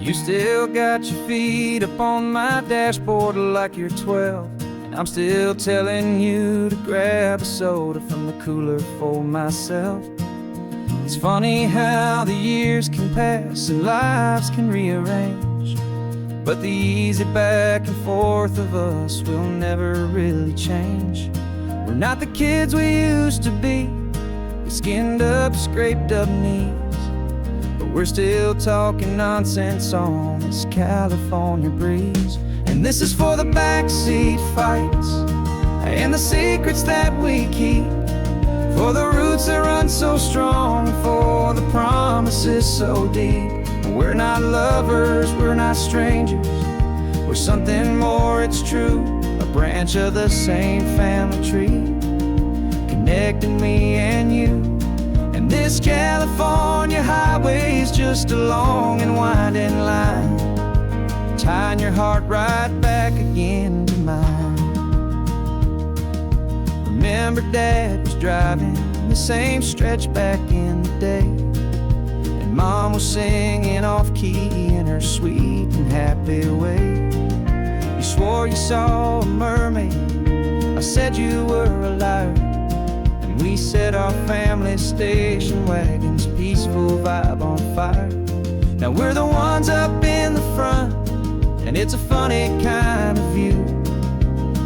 You still got your feet up on my dashboard like you're 12, and I'm still telling you to grab a soda from the cooler for myself. It's funny how the years can pass and lives can rearrange, but the easy back and forth of us will never really change. We're not the kids we used to be, with skinned up, scraped up knees, but we're still talking nonsense on this California breeze. And this is for the backseat fights and the secrets that we keep, for the roots that run so strong, for the promises so deep. We're not lovers, we're not strangers, we're something more, it's true. A branch of the same family tree, connecting me and you. And this California highway is just a long and winding line, tying your heart right back again to mine. Remember Dad was driving the same stretch back in the day, and Mom was singing off-key in her sweet and happy way. You swore you saw a mermaid, I said you were a liar, and we set our family station wagon's peaceful vibe on fire. Now we're the ones up in the front, and it's a funny kind of view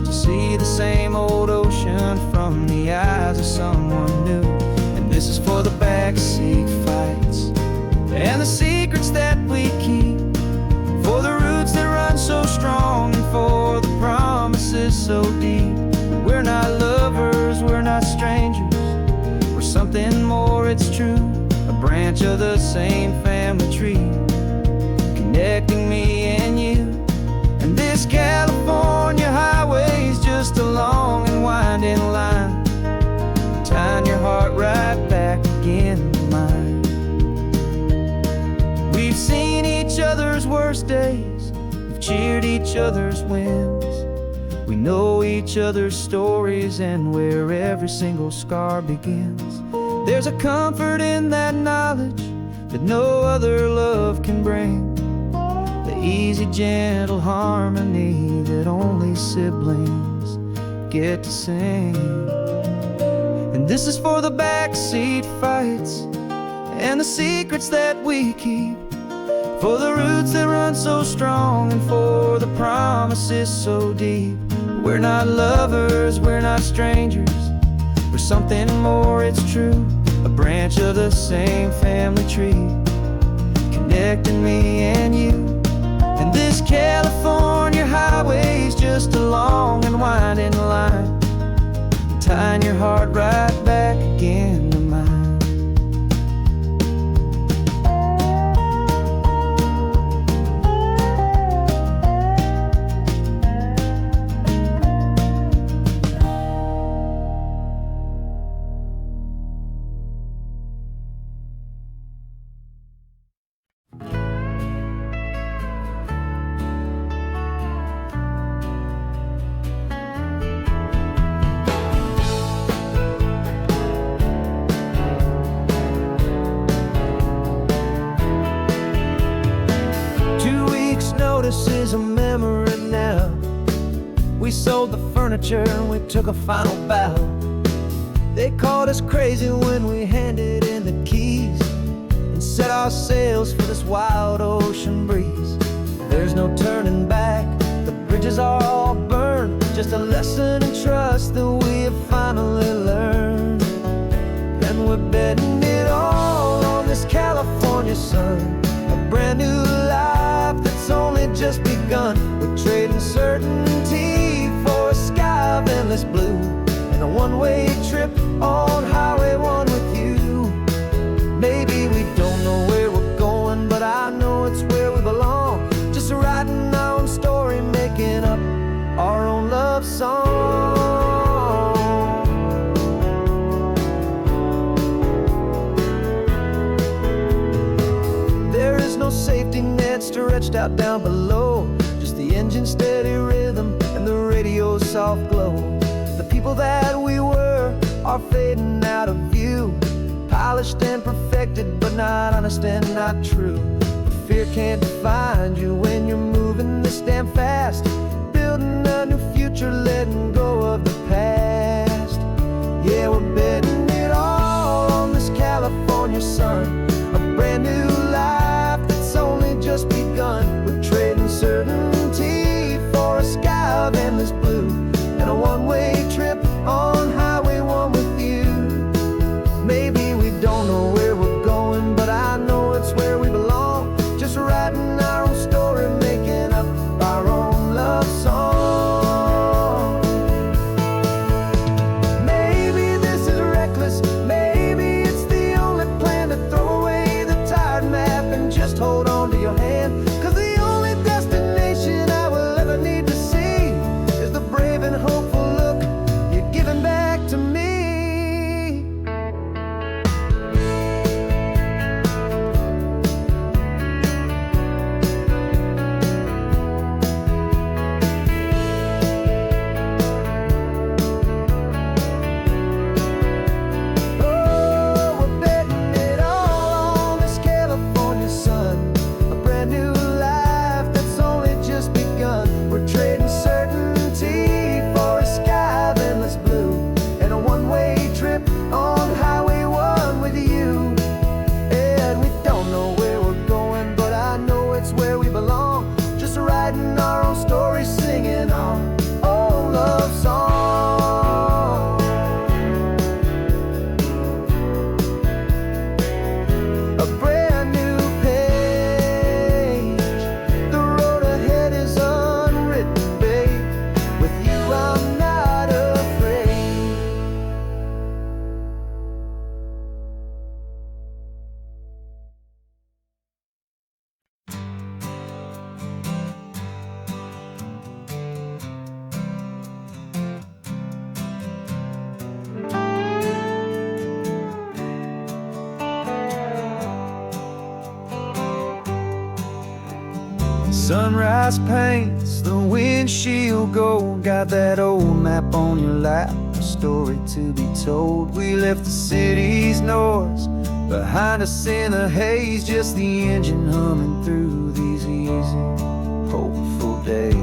to see the same old ocean from the eyes of someone new. And this is for the backseat fights and the secrets that we keep, for the roots that run so strong, and for the promises so deep. We're not lovers, we're not strangers, we're something more, it's true. A branch of the same family tree, connecting me and you. And this California highway is just a long and winding line, tying your heart right back again to mine. We've seen each other's worst days, we've cheered each other's wins, we know each other's stories and where every single scar begins. There's a comfort in that knowledge that no other love can bring, the easy, gentle harmony that only siblings get to sing. And this is for the backseat fights and the secrets that we keep, for the roots that run so strong, and for the promises so deep. We're not lovers, we're not strangers, we're something more, it's true. A branch of the same family tree, connecting me and you. And this California highway is just a long and winding line, tying your heart right back again to mine. This is a memory now. We sold the furniture and we took a final bow. They called us crazy when we handed in the keys and set our sails for this wild ocean breeze. There's no turning back, the bridges are all burned, just a lesson in trust that we have finally learned. And we're betting it all on this California sun, a brand new life that's only just begun. We're trading certainty for a sky of endless blue, and a one-way trip on Highway 1 with you. Maybe we don't know where we're going, but I know it's where we belong. Just writing our own story, making up our own love song. There is no safety net stretched out down below, just the engine's steady rhythm and the radio's soft glow. The people that we were are fading out of view, polished and perfected, but not honest and not true. Fear can't define you when you're moving this damn fast, building a new future, letting go of the past. Yeah, we're betting it all on this California sun, a brand new life that's only just begun. We're trading certainty for a sky of endless blue and a one-way trip on Highway 1 with you. Maybe we don't know where we're going, but I know it's where we belong. Just writing our own story, making up our own love song. Maybe this is reckless, maybe it's the only plan to throw away the tired map and just hold on to your hand. 'Cause the only destination I will ever need to see is the brave and hopeful look you're giving back to me. Writing our own story, singing our own love song. A brand new page, the road ahead is unwritten, babe. With you I'm not afraid. Sunrise paints the windshield gold. Got that old map on your lap, a story to be told. We left the city's noise behind us in the haze, just the engine humming through these easy, hopeful days.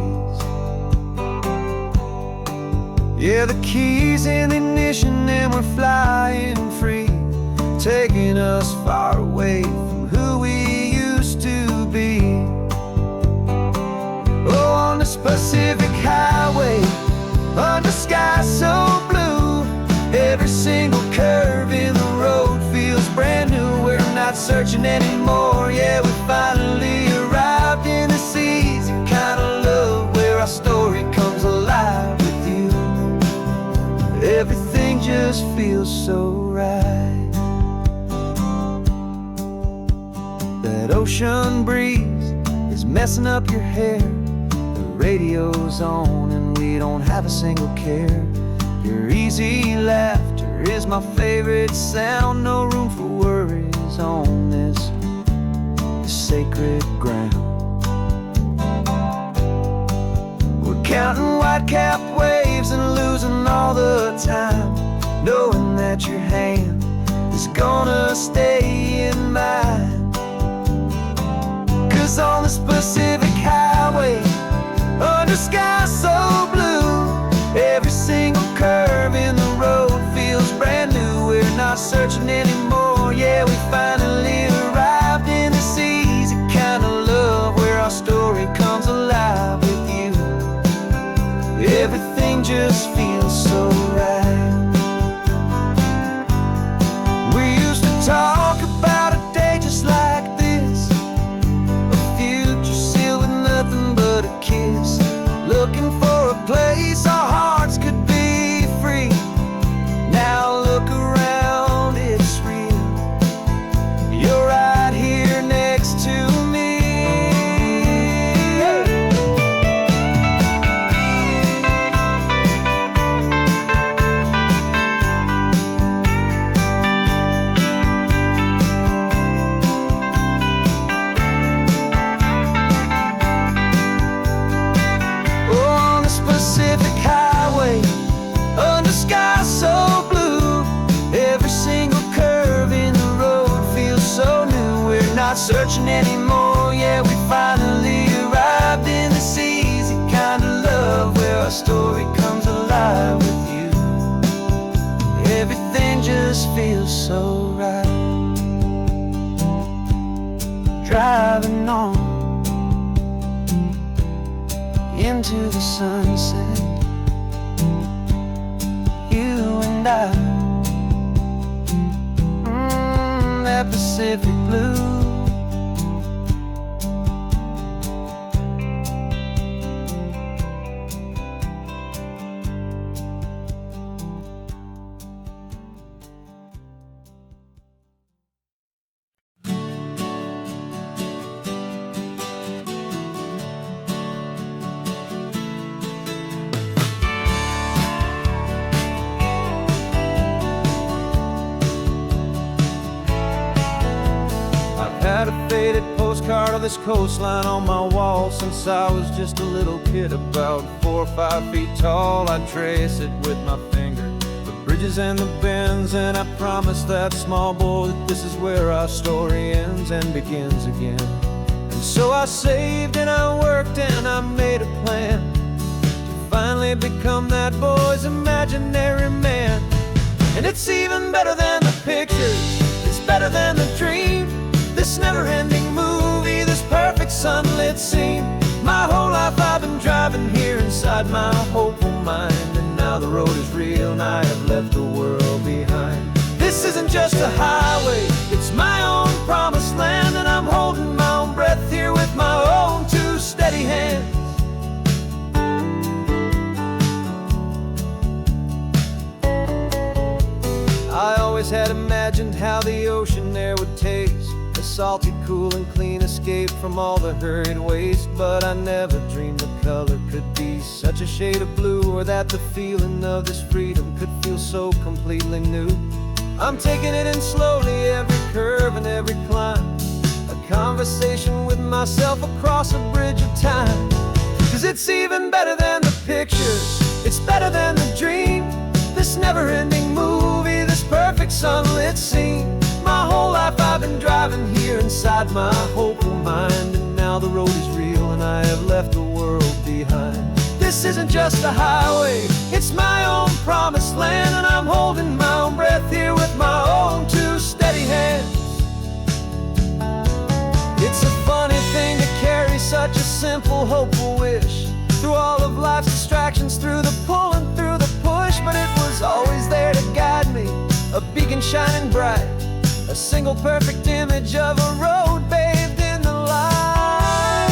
Yeah, the keys in the ignition and we're flying free, taking us far away from who we used to be. Oh, on this Pacific highway, under sky so blue, every single curve in the road feels brand new. We're not searching anymore, yeah, we finally arrived in this easy kind of love where our story comes alive with you. Everything just feels so right. That ocean breeze is messing up your hair, radio's on and we don't have a single care. Your easy laughter is my favorite sound. No room for worries on this sacred ground. We're counting white-capped waves and losing all the time, knowing that your hand is gonna stay in mine. 'Cause on this Pacific highway, under sky so blue, every single curve in the road feels brand new. We're not searching anymore, yeah, we finally arrived in this easy kind of love where our story comes alive with you. Everything just feels so right. We used to talk about a day just like this, a future sealed with nothing but a kiss, looking for a place our hearts could be free. Now look around, it's real. You're right here next to me. our story comes alive with you. Everything just feels so right. Driving on into the sunset, you and I, that Pacific blue. Had a faded postcard of this coastline on my wall since I was just a little kid, about 4 or 5 feet tall. I trace it with my finger, the bridges and the bends, and I promised that small boy that this is where our story ends and begins again. And so I saved and I worked and I made a plan to finally become that boy's imaginary man. And it's even better than the pictures, it's better than the dream. This never-ending movie, this perfect sunlit scene. My whole life I've been driving here inside my hopeful mind, and now the road is real and I have left the world behind. This isn't just a highway, it's my own promised land, and I'm holding my own breath here with my own 2 steady hands. I always had imagined how the ocean air would taste, salty, cool, and clean escape from all the hurried waste. But I never dreamed the color could be such a shade of blue, or that the feeling of this freedom could feel so completely new. I'm taking it in slowly, every curve and every climb, a conversation with myself across a bridge of time. 'Cause it's even better than the pictures, it's better than the dream. This never-ending movie, this perfect sunlit scene. My whole life I've been driving here inside my hopeful mind, and now the road is real and I have left the world behind. This isn't just a highway, it's my own promised land, and I'm holding my own breath here with my own 2 steady hands. It's a funny thing to carry such a simple, hopeful wish through all of life's distractions, through the pull and through the push. But it was always there to guide me, a beacon shining bright, a single perfect image of a road bathed in the light.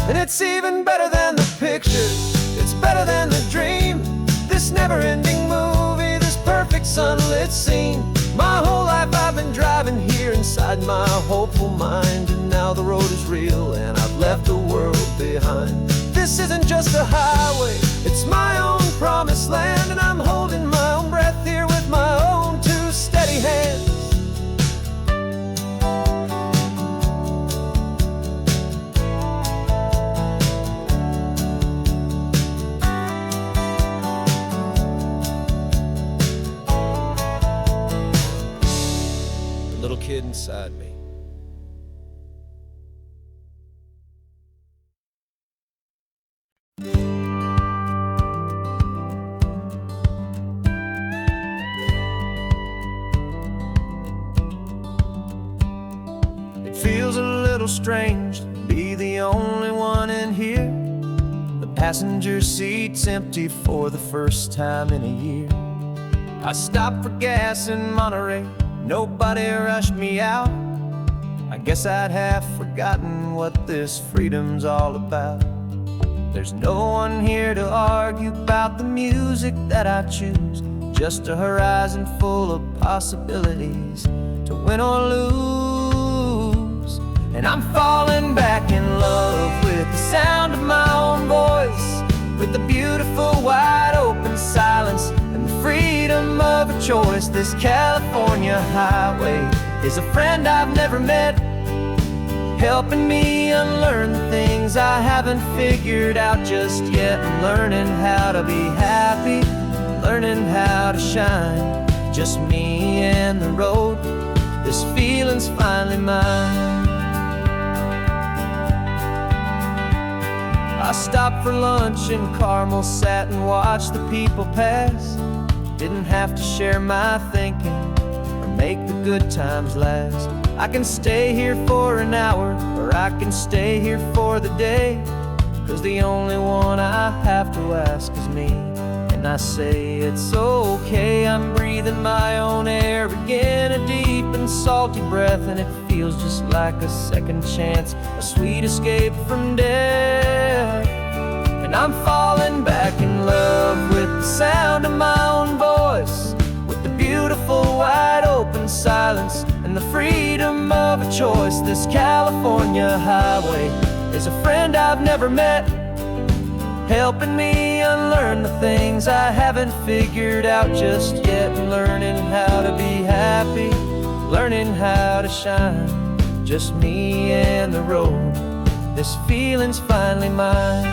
And it's even better than the pictures, it's better than the dream. This never-ending movie, this perfect sunlit scene. My whole life I've been driving here inside my hopeful mind, and now the road is real and I've left the world behind. This isn't just a highway, it's my own promised land, and I'm holding my own breath here with my own 2 steady hands. Little kid inside me. It feels a little strange to be the only one in here. The passenger seat's empty for the first time in a year. I stopped for gas in Monterey, nobody rushed me out. I guess I'd half forgotten what this freedom's all about. There's no one here to argue about the music that I choose, just a horizon full of possibilities to win or lose. And I'm falling back in love with the sound of my own voice, with the beautiful wide open silence and the freedom of a choice. This California highway is a friend I've never met, helping me unlearn the things I haven't figured out just yet, and learning how to be happy. how to shine. Just me and the road, this feeling's finally mine. I stopped for lunch in Carmel, sat and watched the people pass. Didn't have to share my thinking or make the good times last. I can stay here for an hour, or I can stay here for the day, 'cause the only one I have to ask is me. And I say it's okay, I'm breathing my own air again, a deep and salty breath, and it feels just like a second chance, a sweet escape from death. And I'm falling back in love with the sound of my own voice, with the beautiful wide open silence and the freedom of a choice. This California highway is a friend I've never met, helping me unlearn the things I haven't figured out just yet, and learning how to be happy, learning how to shine. Just me and the road, this feeling's finally mine.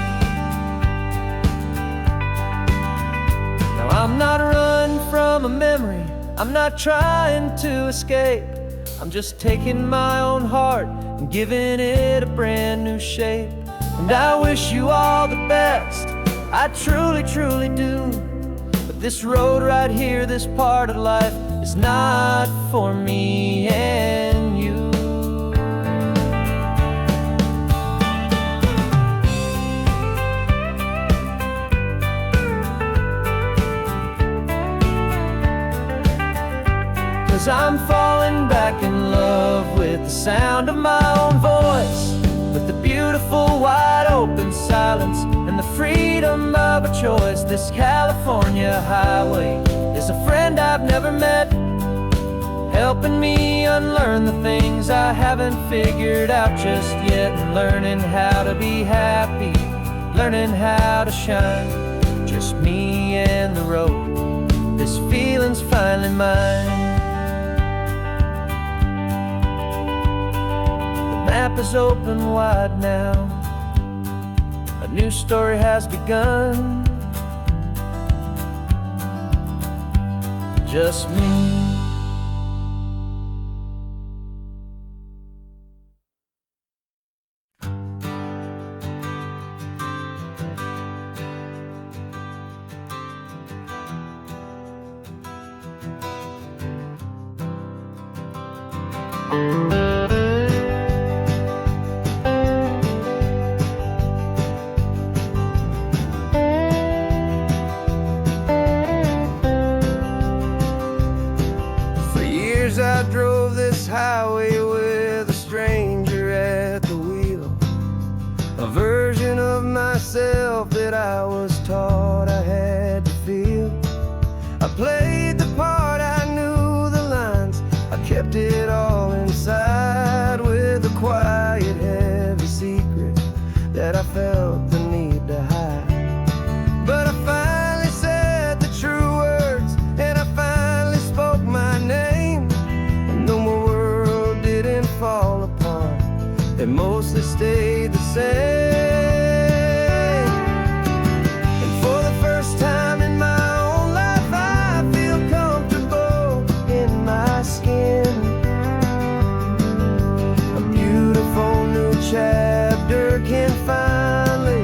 Now I'm not running from a memory, I'm not trying to escape. I'm just taking my own heart and giving it a brand new shape. And I wish you all the best, I truly, truly do. But this road right here, this part of life, is not for me and you. 'Cause I'm falling back in love with the sound of my own voice, with the beautiful wide open silence and the freedom of a choice. This California highway is a friend I've never met, helping me unlearn the things I haven't figured out just yet, and learning how to be happy, learning how to shine. Just me and the road, this feeling's finally mine. The map is open wide now, a new story has begun. Just me. I drove this highway with a stranger at the wheel, a version of myself that I was taught I had to feel. I played the part, I knew the lines, I kept it all inside, with a quiet, heavy secret that I felt the need to hide. But I finally said the true words, and I finally spoke my name. Though my world didn't fall apart, it mostly stayed the same. And for the first time in my own life, I feel comfortable in my skin. A beautiful new chapter can finally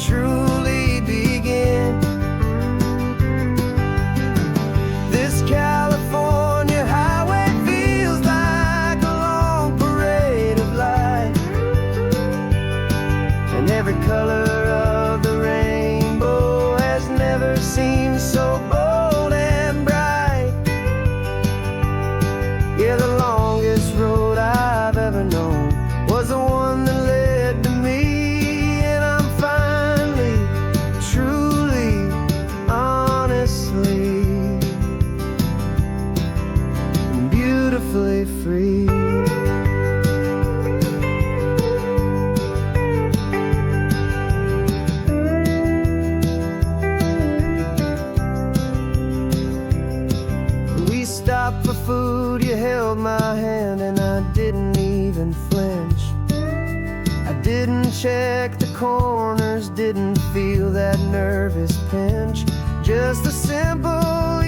truly begin. This California highway feels like a long parade of light, and every color of the rainbow has never seemed so bold and bright. Yeah, the longest road I've ever known was the one that led to me, and I'm finally, truly, honestly, beautifully free. We stopped for food, you held my hand, and I didn't even flinch. I didn't check the corners, didn't feel that nervous pinch. Just a simple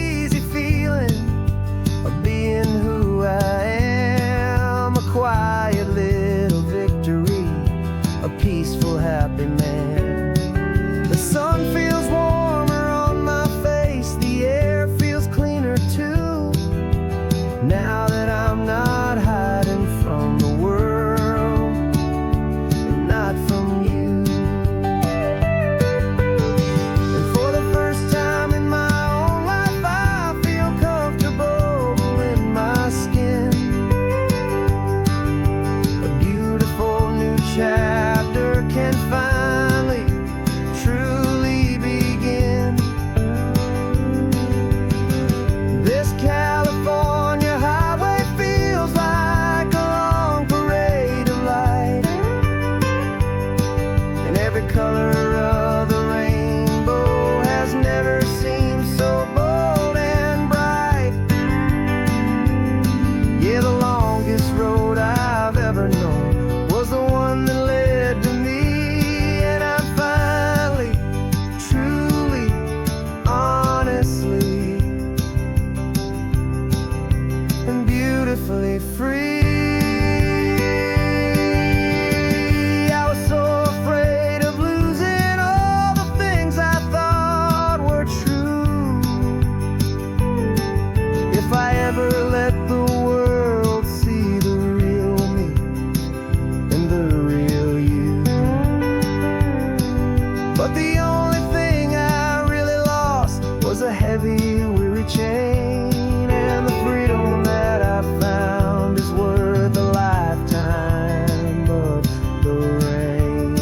a heavy, weary chain, and the freedom that I found is worth a lifetime of the rain.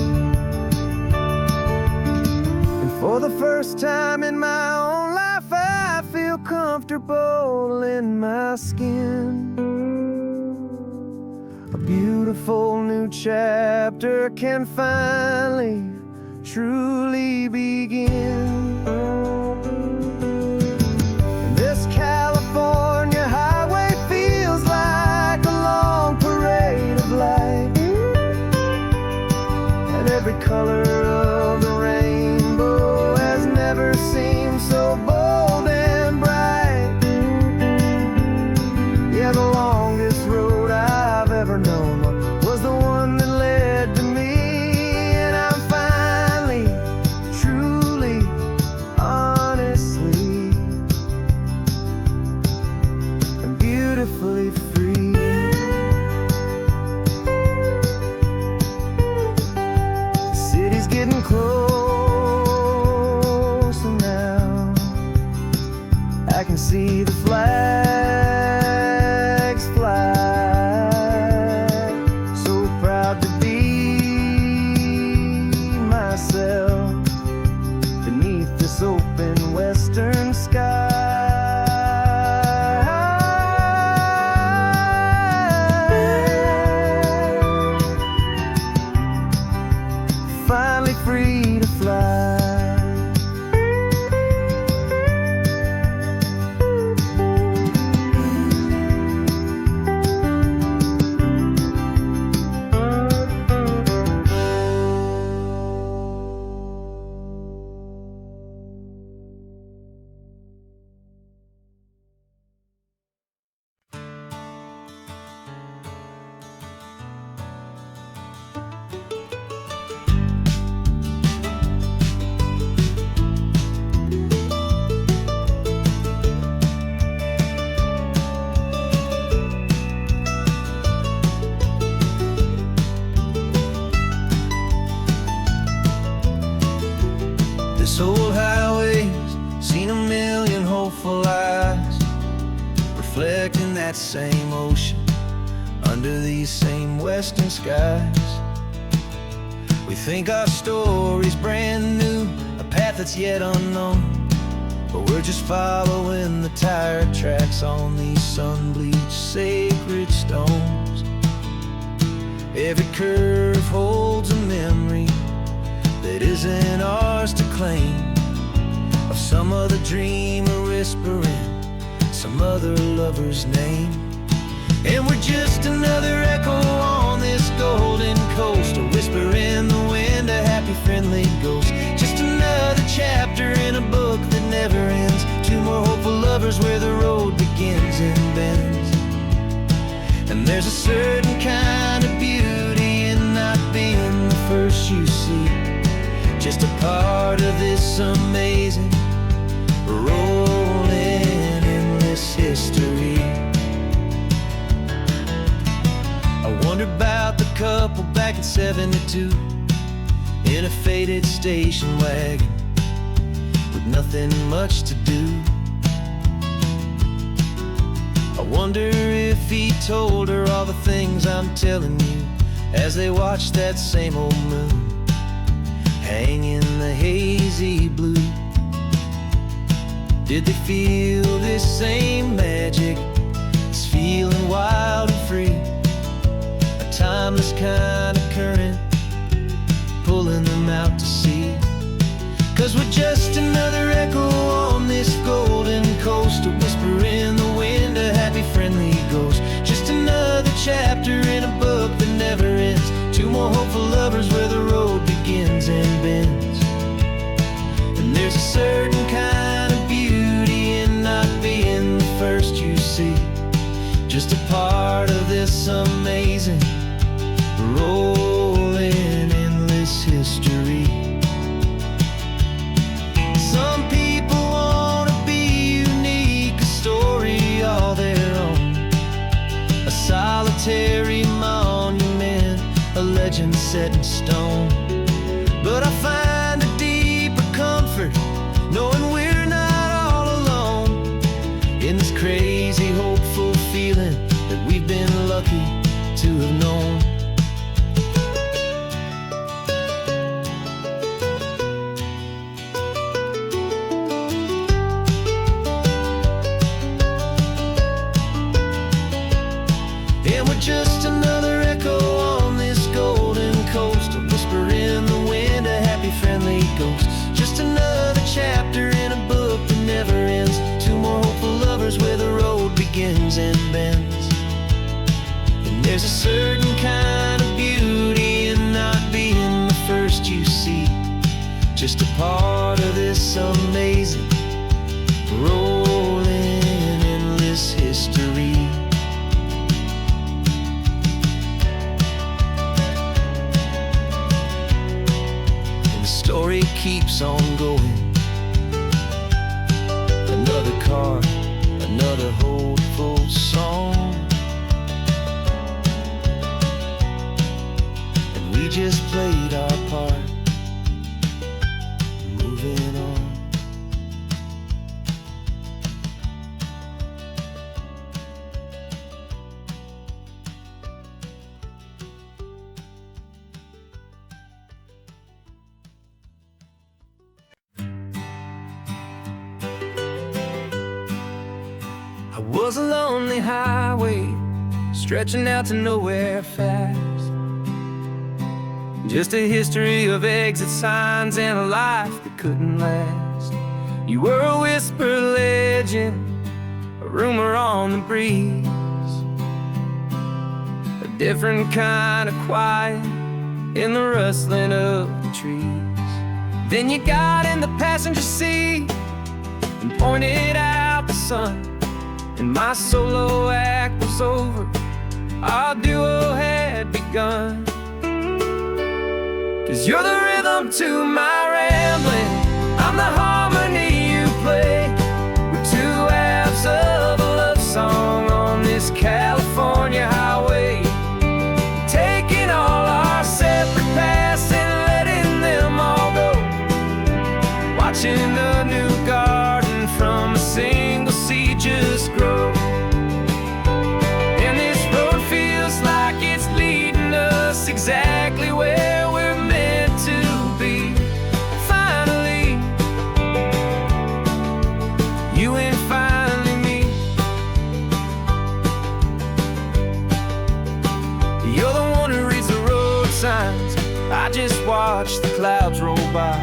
And for the first time in my own life, I feel comfortable in my skin. A beautiful new chapter can finally, truly begin. This California highway feels like a long parade of light, and every color of the rainbow has never seemed so bold and bright. Yeah, the longest road I've ever known was the one that led to me, and I'm finally, truly, honestly, and beautifully free. The city's getting closer now. I can see the flags fly. So proud to be myself beneath this open western sky. Finally free to fly. This old highway's seen a million hopeful eyes, reflecting that same ocean under these same western skies. We think our story's brand new, a path that's yet unknown, but we're just following the tire tracks on these sun-bleached sacred stones. Every curve holds a memory that isn't ours to claim, of some other dreamer whispering some other lover's name. And we're just another echo on this golden coast, a whisper in the wind, a happy friendly ghost. Just another chapter in a book that never ends, two more hopeful lovers where the road begins and bends. And there's a certain kind of beauty in not being the first you see, just a part of this amazing, rolling, endless history. I wonder about the couple back in '72 in a faded station wagon with nothing much to do. I wonder if he told her all the things I'm telling you as they watched that same old moon hang in the hazy blue. Did they feel this same magic, this feeling wild and free, a timeless kind of current pulling them out to sea? 'Cause we're just another echo on this golden coast, a whisper in the wind, a happy friendly ghost. Just another chapter in a book that never ends, two more hopeful lovers where the road begins and bends. And there's a certain kind of beauty in not being the first you see, just a part of this amazing, rolling, endless history. Some people want to be unique, a story all their own, a solitary monument, a legend set in stone. But I find a deeper comfort knowing we're not all There's a certain kind of beauty in not being the first you see, just a part of this amazing, rolling, endless history. And the story keeps on going. Another card, another hopeful song, and we just played our part, moving on. I was a lonely highway, stretching out to nowhere fast. Just a history of exit signs and a life that couldn't last. You were a whisper legend, a rumor on the breeze, a different kind of quiet in the rustling of the trees. Then you got in the passenger seat and pointed out the sun, and my solo act was over, our duo had begun. 'Cause you're the rhythm to my rambling, I'm the harmony you play. We're two halves of a love song on this California highway, taking all our separate paths and letting them all go, watching a new garden from a single seed just grow. And this road feels like it's leading us exactly where we're meant to be. Finally, you and finally me. You're the one who reads the road signs, I just watch the clouds roll by.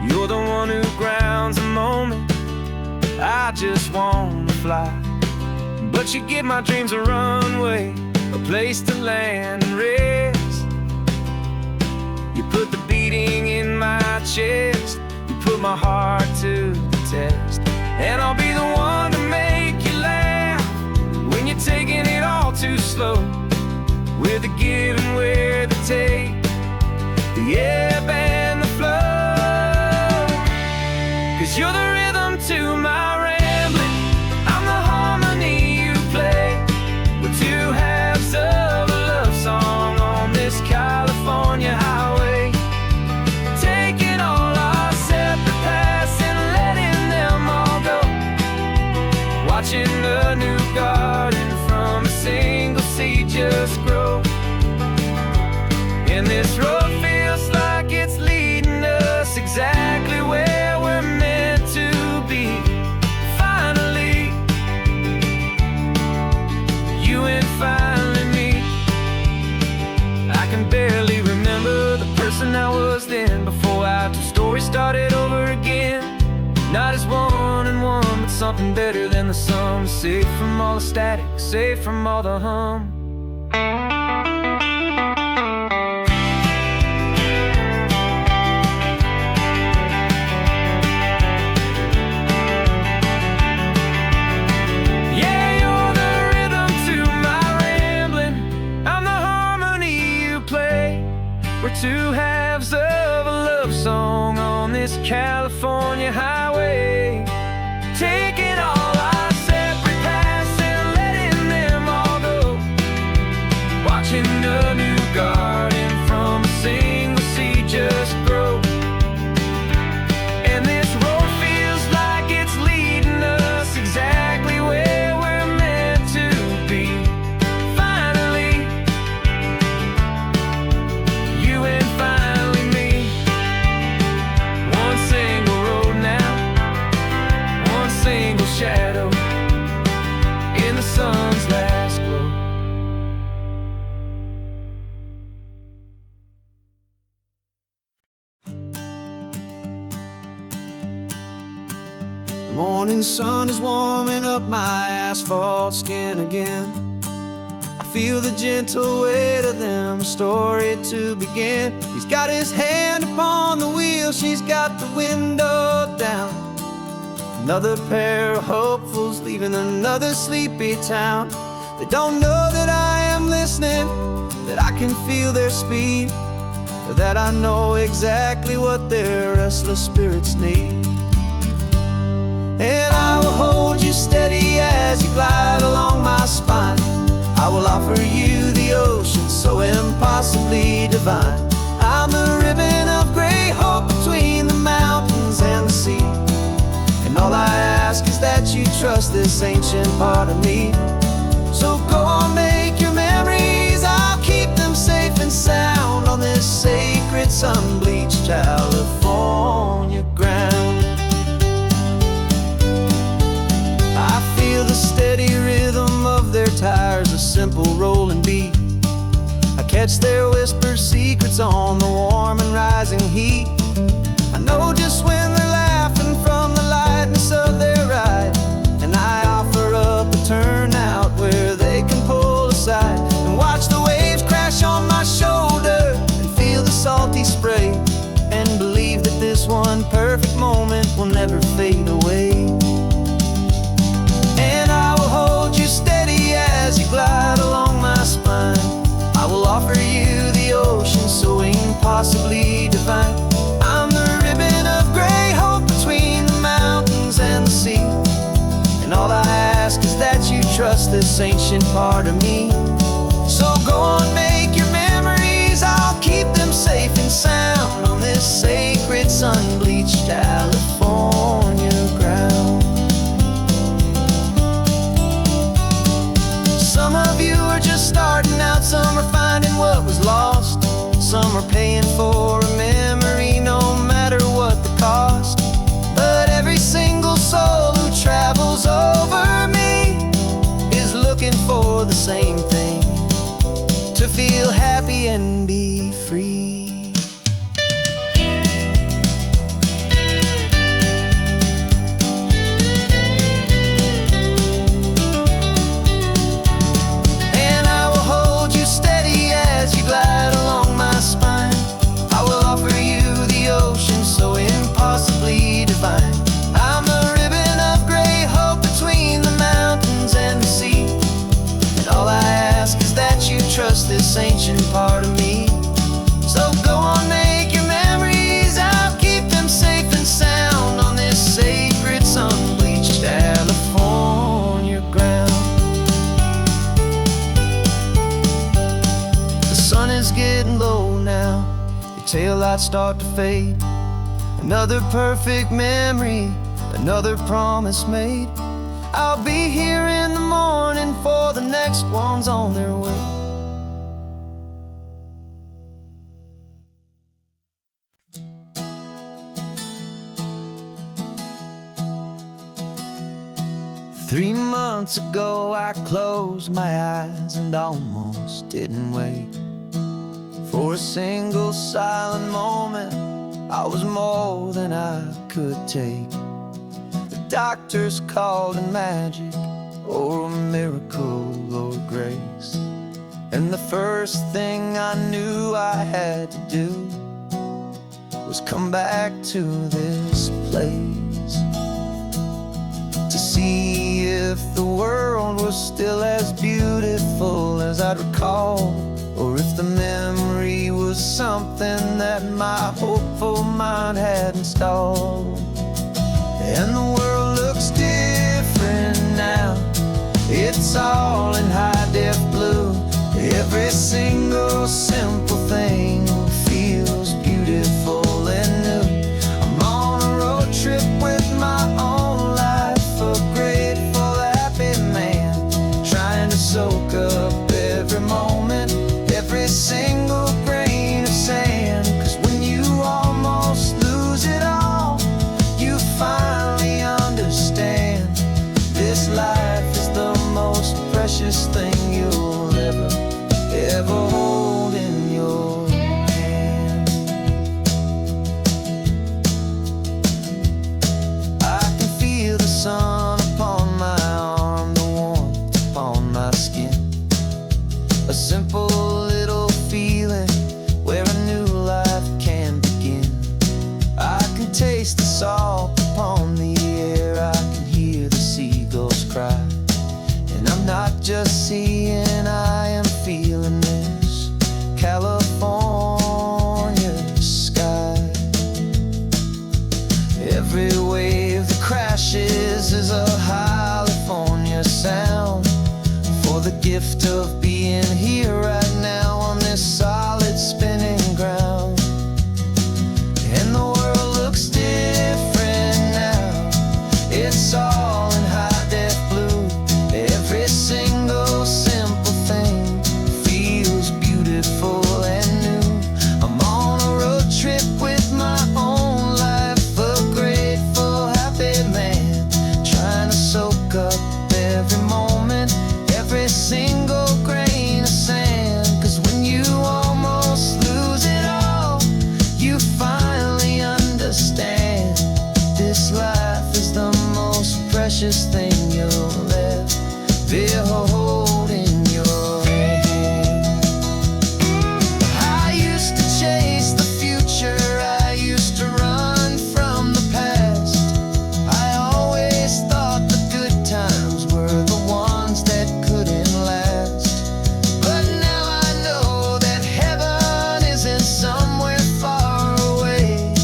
You're the one who grounds the moment, I just wanna fly. But you give my dreams a runway, a place to land and rest. You put the beating in my chest, you put my heart to the test. And I'll be the one to make you laugh when you're taking it all too slow. We're the give and we're the take, the ebb and the flow. 'Cause you're the rhythm to my rambling, I'm the harmony you play. We're two halves of a love song on this California highway, taking all our separate paths and letting them all go, watching a new garden from a single seed just grow. And this road feels like it's leading us exactly where we're meant to be. Finally, you and finally me. I can barely remember the person I was then, before our two stories started over again. Not as one and one, but something better than the sum. Safe from all the static, safe from all the hum. We're two halves of a love song on this California highway, taking all our separate paths and letting them all go, watching a new garden from a single seed just grow. And this road feels like it's leading us exactly where we're meant to be. Finally, you and finally me. One single road now, one single shadow in the sun's last glow. The morning sun is warming up my asphalt skin again. I feel the gentle weight of them, a story to begin. He's got his hand upon the wheel, she's got the window down. Another pair of hopefuls leaving another sleepy town. They don't know that I am listening, that I can feel their speed, or that I know exactly what their restless spirits need. And I will hold you steady as you glide along my spine. I will offer you the ocean so impossibly divine. I'm the ribbon of gray hope between the mountains and the sea. And all I ask is that you trust this ancient part of me. So go on, make your memories, I'll keep them safe and sound on this sacred sun-bleached California ground. I feel the steady rhythm of their tires, a simple rolling beat. I catch their whispered secrets on the warm and rising heat. I know just when they're laughing from the lightness of their ride, and I offer up a turnout where they can pull aside and watch the waves crash on my shoulder and feel the salty spray, and believe that this one perfect moment will never fade away. And I will hold you steady as you glide along my spine. I will offer you the ocean so impossibly divine. I'm the ribbon of gray hope between the mountains and the sea. And all I ask is that you trust this ancient part of me. So go on, make your memories, I'll keep them safe and sound on this sacred sun-bleached California ground. Some of you are just starting out, some are finding what was lost, some are paying for a memory no matter what the cost. But every single soul who travels over me is looking for the same thing, to feel happy and be free. And I will hold you steady as you glide along my spine. I will offer you the ocean so impossibly divine. I'm the ribbon of gray hope between the mountains and the sea. And all I ask is that you trust this ancient part of me. So go on, make your memories, I'll keep them safe and sound on this sacred sun-bleached California ground. The sun is getting low now, your taillights start to fade. Another perfect memory, another promise made. I'll be here in the morning for the next ones on their way. Three months ago I closed my eyes and almost didn't wait for a single silent moment. I was more than I could take. The doctors called it magic, or a miracle, or grace. And the first thing I knew I had to do was come back to this place, to see if the world was still as beautiful as I'd recall, or if the memory was something that my hopeful mind had installed. And the world looks different now, it's all in high-def blue. Every single simple thing feels beautiful and new. I'm on a road trip with my own life, a grateful, happy man, trying to soak up every moment, every single grain of sand. 'Cause when you almost lose it all, you finally understand this life is the most precious thing you'll ever gift of being here right now on this solid spinning ground. And the world looks different now. It's all in high def blue. Every single simple thing feels beautiful and new. I'm on a road trip with my own life, a grateful, happy man, trying to soak up every moment, every single grain of sand. 'Cause when you almost lose it all, you finally understand this life is the most precious thing you'll ever hold in your hand. I used to chase the future, I used to run from the past. I always thought the good times were the ones that couldn't last. But now I know that heaven isn't somewhere far away.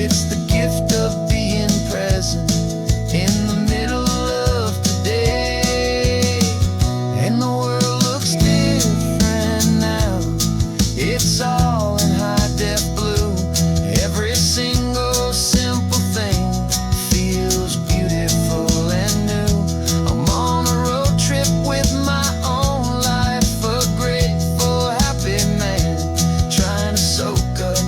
It's the gift of being present in the middle of today. And the world looks different now. It's all in high def blue. Every single simple thing feels beautiful and new. I'm on a road trip with my own life, a grateful, happy man, trying to soak up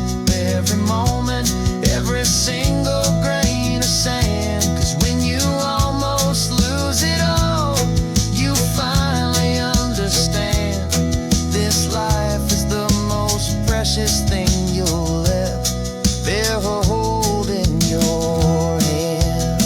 every moment, every single grain of sand. 'Cause when you almost lose it all, you finally understand this life is the most precious thing you'll ever hold in your hand.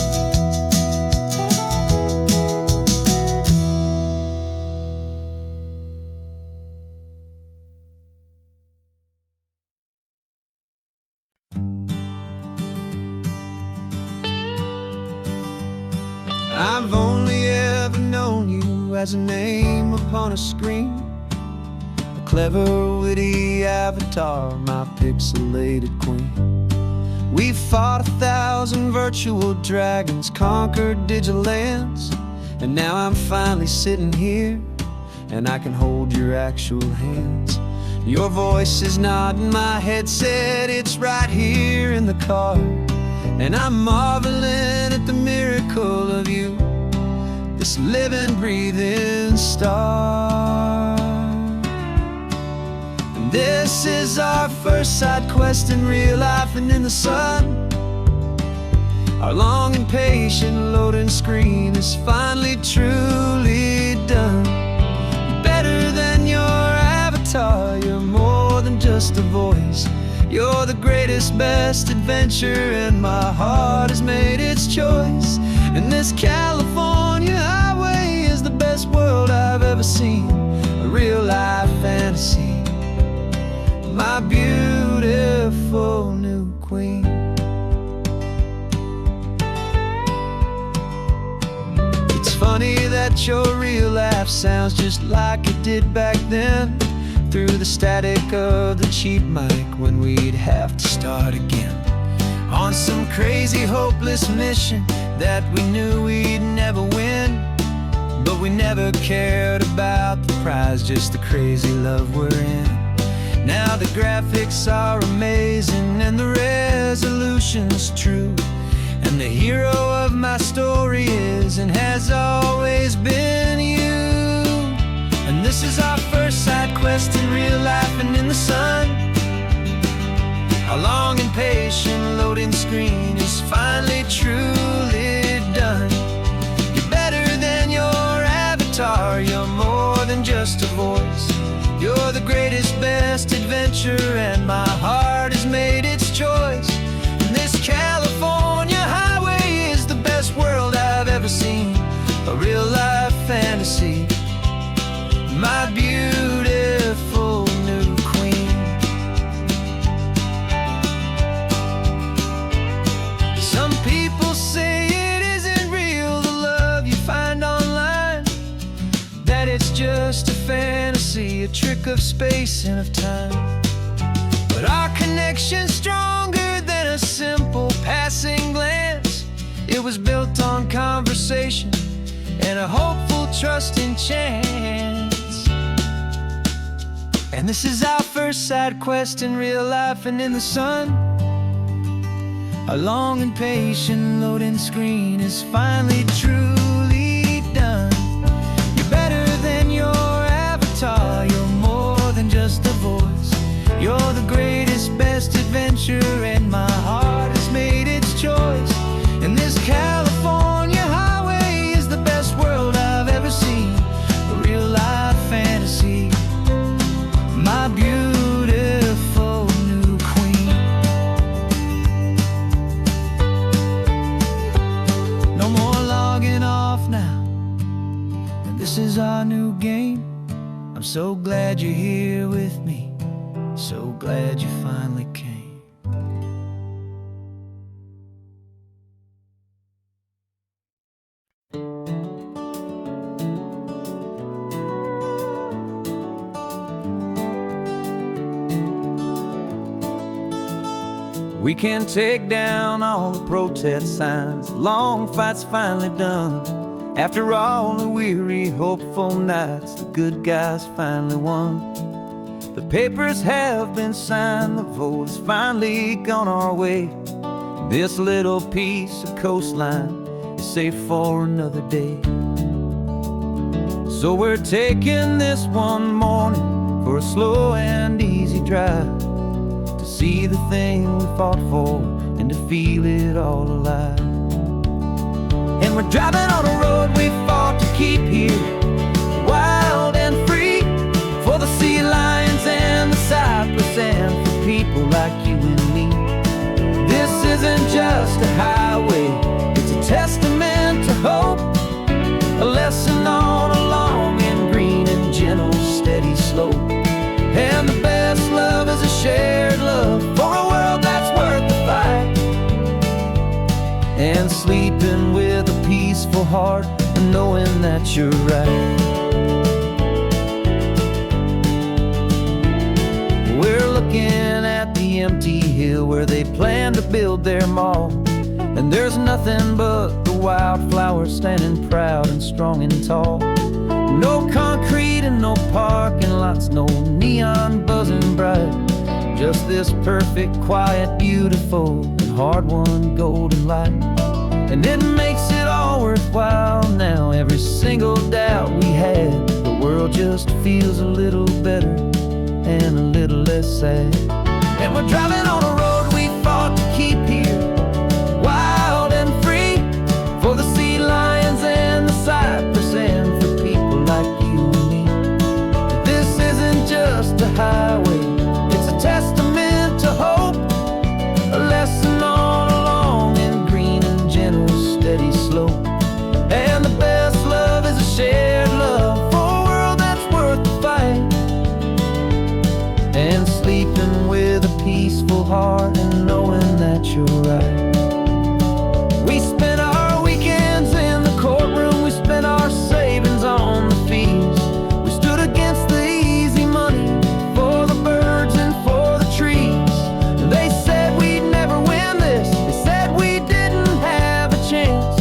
I've only ever known you as a name upon a screen, a clever, witty avatar, my pixelated queen. We fought 1,000 virtual dragons, conquered digital lands, and now I'm finally sitting here, and I can hold your actual hands. Your voice is not in my headset, it's right here in the car, and I'm marveling at the miracle of you, this living, breathing star. And this is our first side quest in real life and in the sun. Our long and patient loading screen is finally truly done. You're better than your avatar, you're more than just a voice. You're the greatest, best adventure, and my heart has made its choice. And this California highway is the best world I've ever seen, a real life fantasy, my beautiful new queen. It's funny that your real life sounds just like it did back then, through the static of the cheap mic when we'd have to start again, on some crazy hopeless mission that we knew we'd never win. But we never cared about the prize, just the crazy love we're in. Now the graphics are amazing and the resolution's true, and the hero of my story is and has always been you. And this is our first side quest in real life and in the sun. Our long and patient loading screen is finally truly done. You're better than your avatar, you're more than just a voice. You're the greatest, best adventure, and my heart has made its choice. And this California highway is the best world I've ever seen, a real life fantasy, my beautiful new queen. Some people say it isn't real, the love you find online, that it's just a fantasy, a trick of space and of time. But our connection's stronger than a simple passing glance. It was built on conversation and a hopeful, trusting chance. And this is our first side quest in real life and in the sun. Our long and patient loading screen is finally truly done. You're better than your avatar, you're more than just a voice. You're the greatest, best adventure, and my heart has made its choice. And this California highway is the best world I've ever seen. A real life fantasy, my beautiful new queen. No more logging off now, and this is our new game. I'm so glad you're here with me, so glad you finally came. We can take down all the protest signs, long fight's finally done. After all the weary, hopeful nights, the good guys finally won. The papers have been signed, the vote has finally gone our way. This little piece of coastline is safe for another day. So we're taking this one morning for a slow and easy drive, to see the thing we fought for and to feel it all alive. And we're driving on a road we fought to keep here, wild and free, for the sea lions and the cypress and for people like you and me. This isn't just a highway, it's a testament to hope, a lesson on a long and green and gentle steady slope. And the best love is a shared love for a world that's worth the fight, and sleeping with a peaceful heart and knowing that you're right. We're looking at the empty hill where they plan to build their mall, and there's nothing but the wildflowers standing proud and strong and tall. No concrete and no parking lots, no neon buzzing bright, just this perfect, quiet, beautiful, and hard-won golden light. And it makes it all worthwhile now, every single doubt we had. The world just feels a little better and a little less sad. And we're driving on a road we fought to keep here, wild and free, for the sea lions and the cypress and for people like you and me. This isn't just a highway, it's a testament to hope, a lesson on a long and green and gentle steady slope. And the best love is a shared love for a world that's worth the fight, and sleeping with a peaceful heart and knowing that you're right. We spent our weekends in the courtroom, we spent our savings on the fees. We stood against the easy money for the birds and for the trees. They said we'd never win this, they said we didn't have a chance,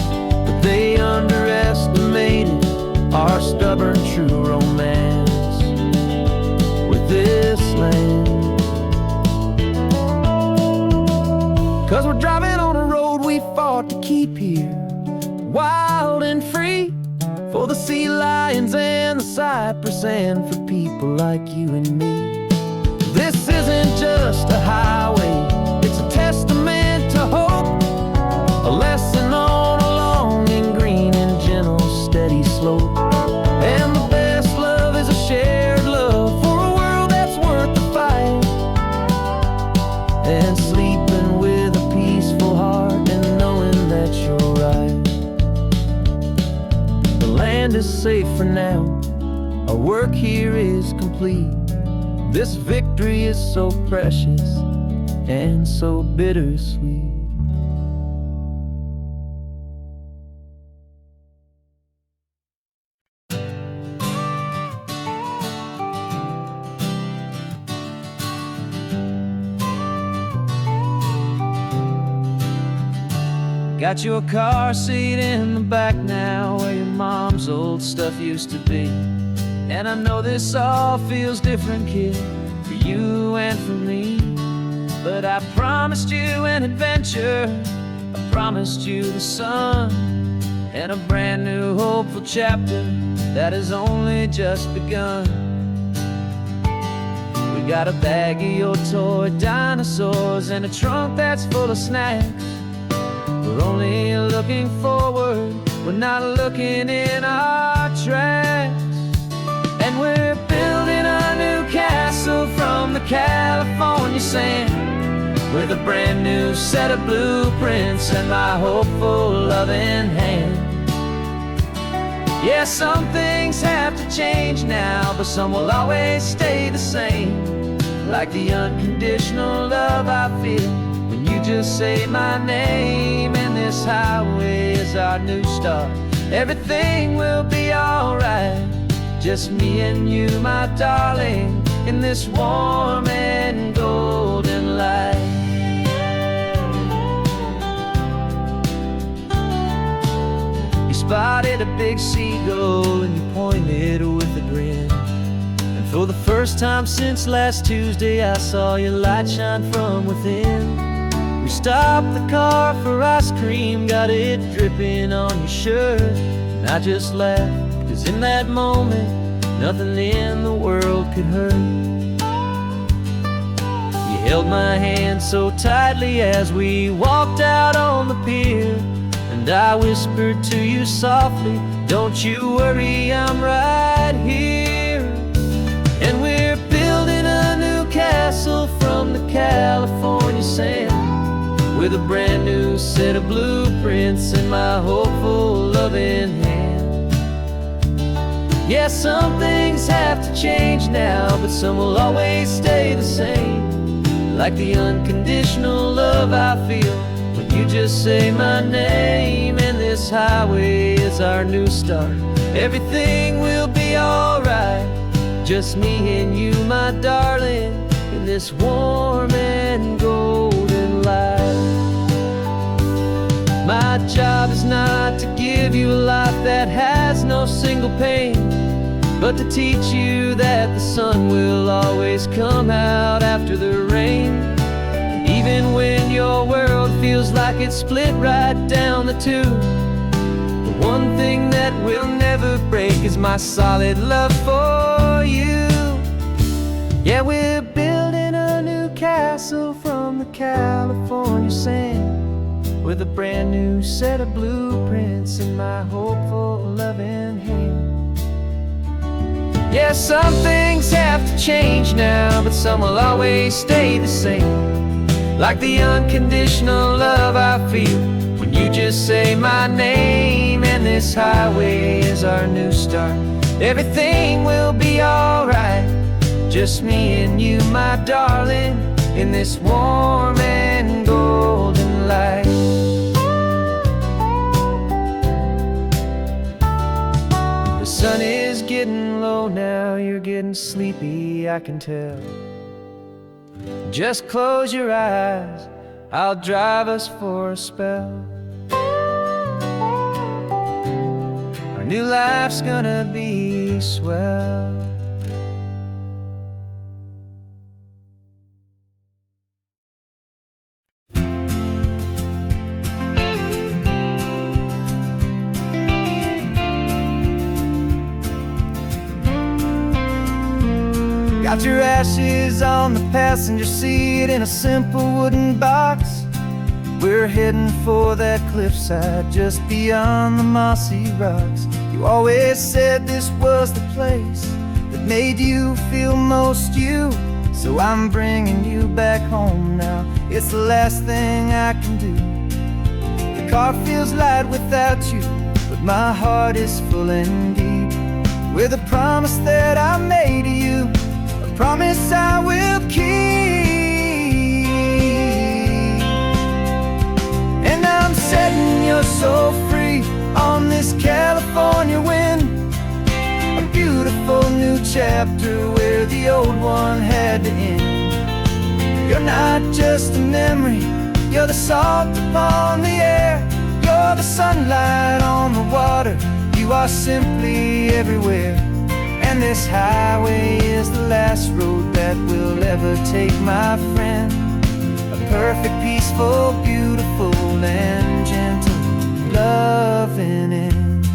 but they underestimated our stubborn true romance with this land. 'Cause we're driving on a road we fought to keep here, wild and free, for the sea lions and the cypress and for people like you and me. This isn't just a highway, it's a testament to hope, a lesson on a long and green and gentle steady slope. And the best love is a shared love for a world that's worth the fight, and sleeping with a peaceful heart and knowing that you're right. The land is safe for now, our work here is complete. This victory is so precious and so bittersweet. Got your car seat in the back now, where your mom's old stuff used to be. And I know this all feels different, kid, for you and for me. But I promised you an adventure, I promised you the sun, and a brand new hopeful chapter that has only just begun. We got a bag of your toy dinosaurs and a trunk that's full of snacks. We're only looking forward, we're not looking in our tracks. And we're building a new castle from the California sand, with a brand new set of blueprints and my hopeful loving hand. Yeah, some things have to change now, but some will always stay the same. Like the unconditional love I feel when you just say my name. And this highway is our new start. Everything will be alright, just me and you, my darling, in this warm and golden light. You spotted a big seagull and you pointed with a grin. And for the first time since last Tuesday, I saw your light shine from within. We stopped the car for ice cream, got it dripping on your shirt. And I just laughed, 'cause in that moment, nothing in the world could hurt. You held my hand so tightly as we walked out on the pier, and I whispered to you softly, don't you worry, I'm right here. And we're building a new castle from the California sand, with a brand new set of blueprints in my hopeful loving hand. Yeah, some things have to change now, but some will always stay the same. Like the unconditional love I feel when you just say my name. And this highway is our new start. Everything will be alright, just me and you, my darling, in this warm and golden light. My job is not to give you a life that has no single pain, but to teach you that the sun will always come out after the rain. And even when your world feels like it's split right down the two, the one thing that will never break is my solid love for you. Yeah, we're building a new castle from the California sand, with a brand new set of blueprints in my hopeful loving hand. Yeah, some things have to change now, but some will always stay the same. Like the unconditional love I feel when you just say my name. And this highway is our new start. Everything will be alright, just me and you, my darling, in this warm and golden light. The sun is getting low now, you're getting sleepy, I can tell. Just close your eyes, I'll drive us for a spell. Our new life's gonna be swell. Got your ashes on the passenger seat in a simple wooden box. We're heading for that cliffside just beyond the mossy rocks. You always said this was the place that made you feel most you, so I'm bringing you back home now. It's the last thing I can do. The car feels light without you, but my heart is full and deep with a promise that I made to you, promise I will keep. And I'm setting your soul free on this California wind, a beautiful new chapter where the old one had to end. You're not just a memory, you're the salt upon the air, you're the sunlight on the water, you are simply everywhere, and this highway is the last road that will ever take, my friend. A perfect, peaceful, beautiful, and gentle, loving end.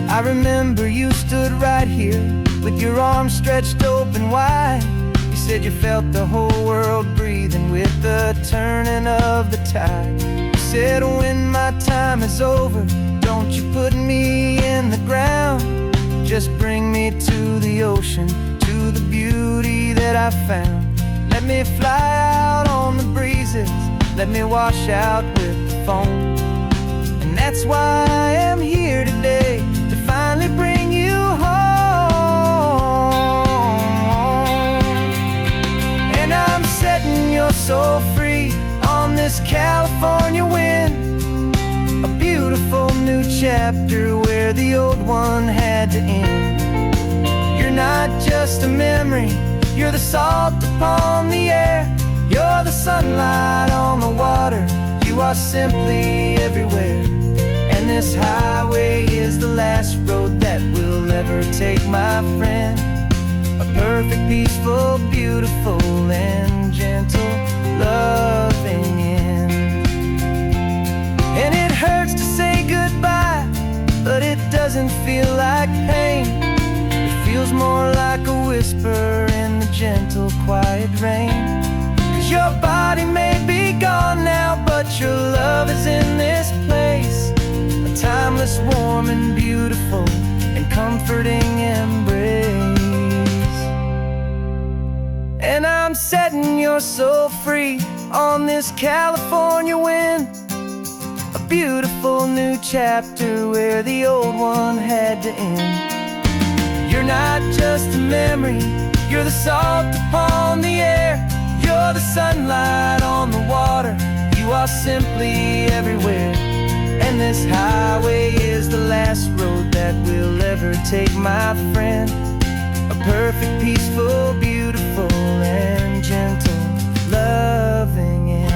I remember you stood right here with your arms stretched open wide. You said you felt the whole world breathing with the turning of the tide. You said, when my time is over, don't you put me in the ground. Just bring me to the ocean, to the beauty that I found. Let me fly out on the breezes, let me wash out with the foam. And that's why I am here today, to finally bring you home. And I'm setting your soul free on this California wind, a beautiful new chapter where the old one had to end. You're not just a memory, you're the salt upon the air, you're the sunlight on the water, you are simply everywhere. And this highway is the last road that we'll ever take, my friend. A perfect, peaceful, beautiful, and gentle, loving end. And it hurts to say goodbye, but it doesn't feel like pain. It feels more like a whisper in the gentle, quiet rain. 'Cause your body may be gone now, but your love is in this place, a timeless, warm, and beautiful, and comforting embrace. And I'm setting your soul free on this California wind, a beautiful new chapter where the old one had to end. You're not just a memory, you're the salt upon the air, you're the sunlight on the water, you are simply everywhere. And this highway is the last road that we'll ever take, my friend. A perfect, peaceful, beautiful, and gentle, loving end.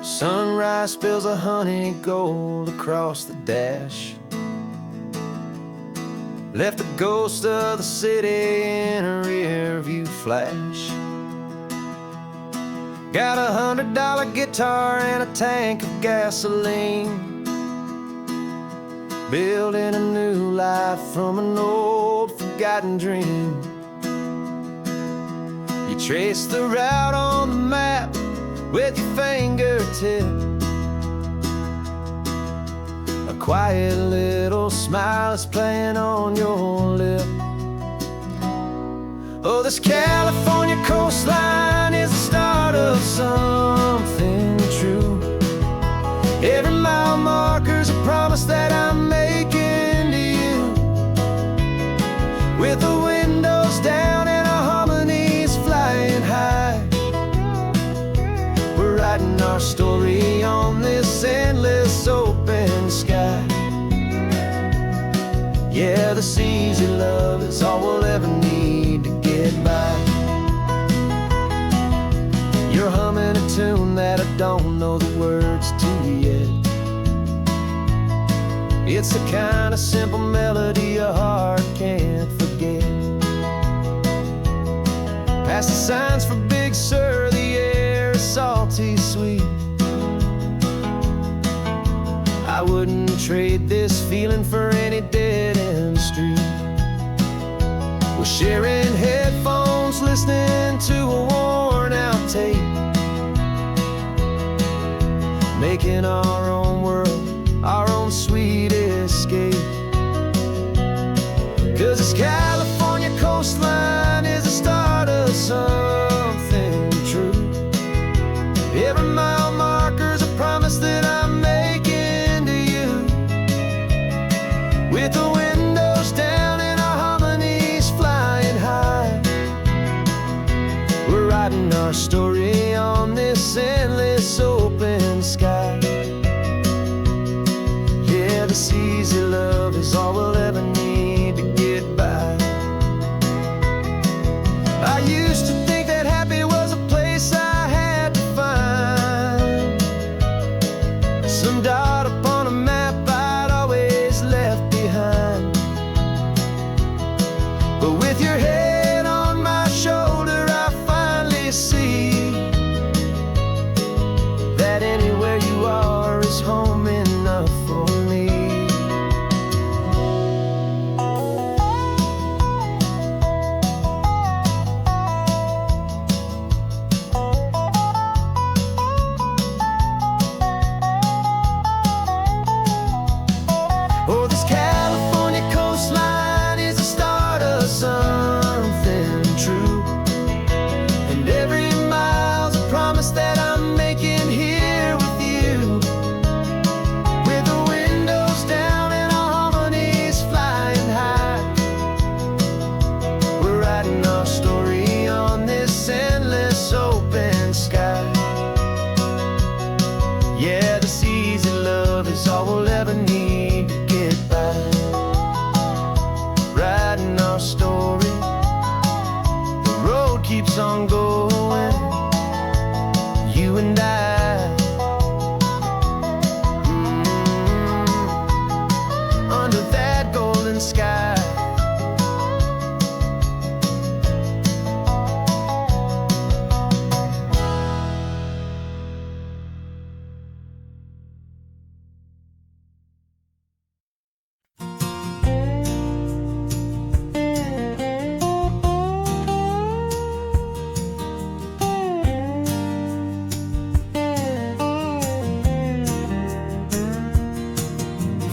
Sunrise spills a honey gold across the dash, left the ghost of the city in a rear view flash. Got a $100 guitar and a tank of gasoline, building a new life from an old forgotten dream. You trace the route on the map with your fingertip, a quiet little smile is playing on your lip. Oh, this California coastline is the start of something true. Every mile marker's a promise that I'm making to you, with the windows down and our harmonies flying high. Writing our story on this endless open sky. Yeah, this easy love is all we'll ever need to get by. You're humming a tune that I don't know the words to yet. It's the kind of simple melody your heart can't forget. Past the signs for Big Sur, the air is salty sweet. I wouldn't trade this feeling for any dead-end street. We're sharing headphones, listening to a worn-out tape, making our own world, our own sweet escape. 'Cause this California coastline is the start of sun. writing our story on this endless open sky. Yeah, this easy love is all we'll ever need to get by. I used to think that happy was a place I had to find, some dot upon a map I'd always left behind. But with your head on my shoulder, I finally see that anywhere you are is home enough for me. Oh, this California coastline is the start of something true, and every mile's a promise that I'm making here with you. With the windows down and our harmonies flying high, we're writing our story on this endless open sky. Yeah, this easy love is all we'll ever need to get by. Writing our story, the road keeps on going, you and I, under that golden sky.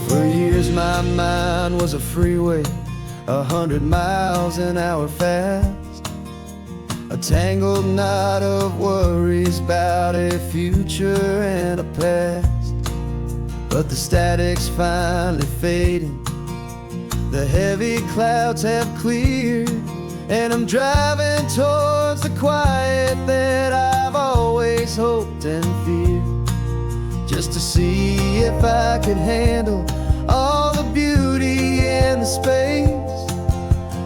For years my mind was a freeway, 100 miles an hour fast, a tangled knot of worries about a future and a past. But the static's finally fading, the heavy clouds have cleared, and I'm driving towards the quiet that I've always hoped and feared, just to see if I could handle all the beauty and the space,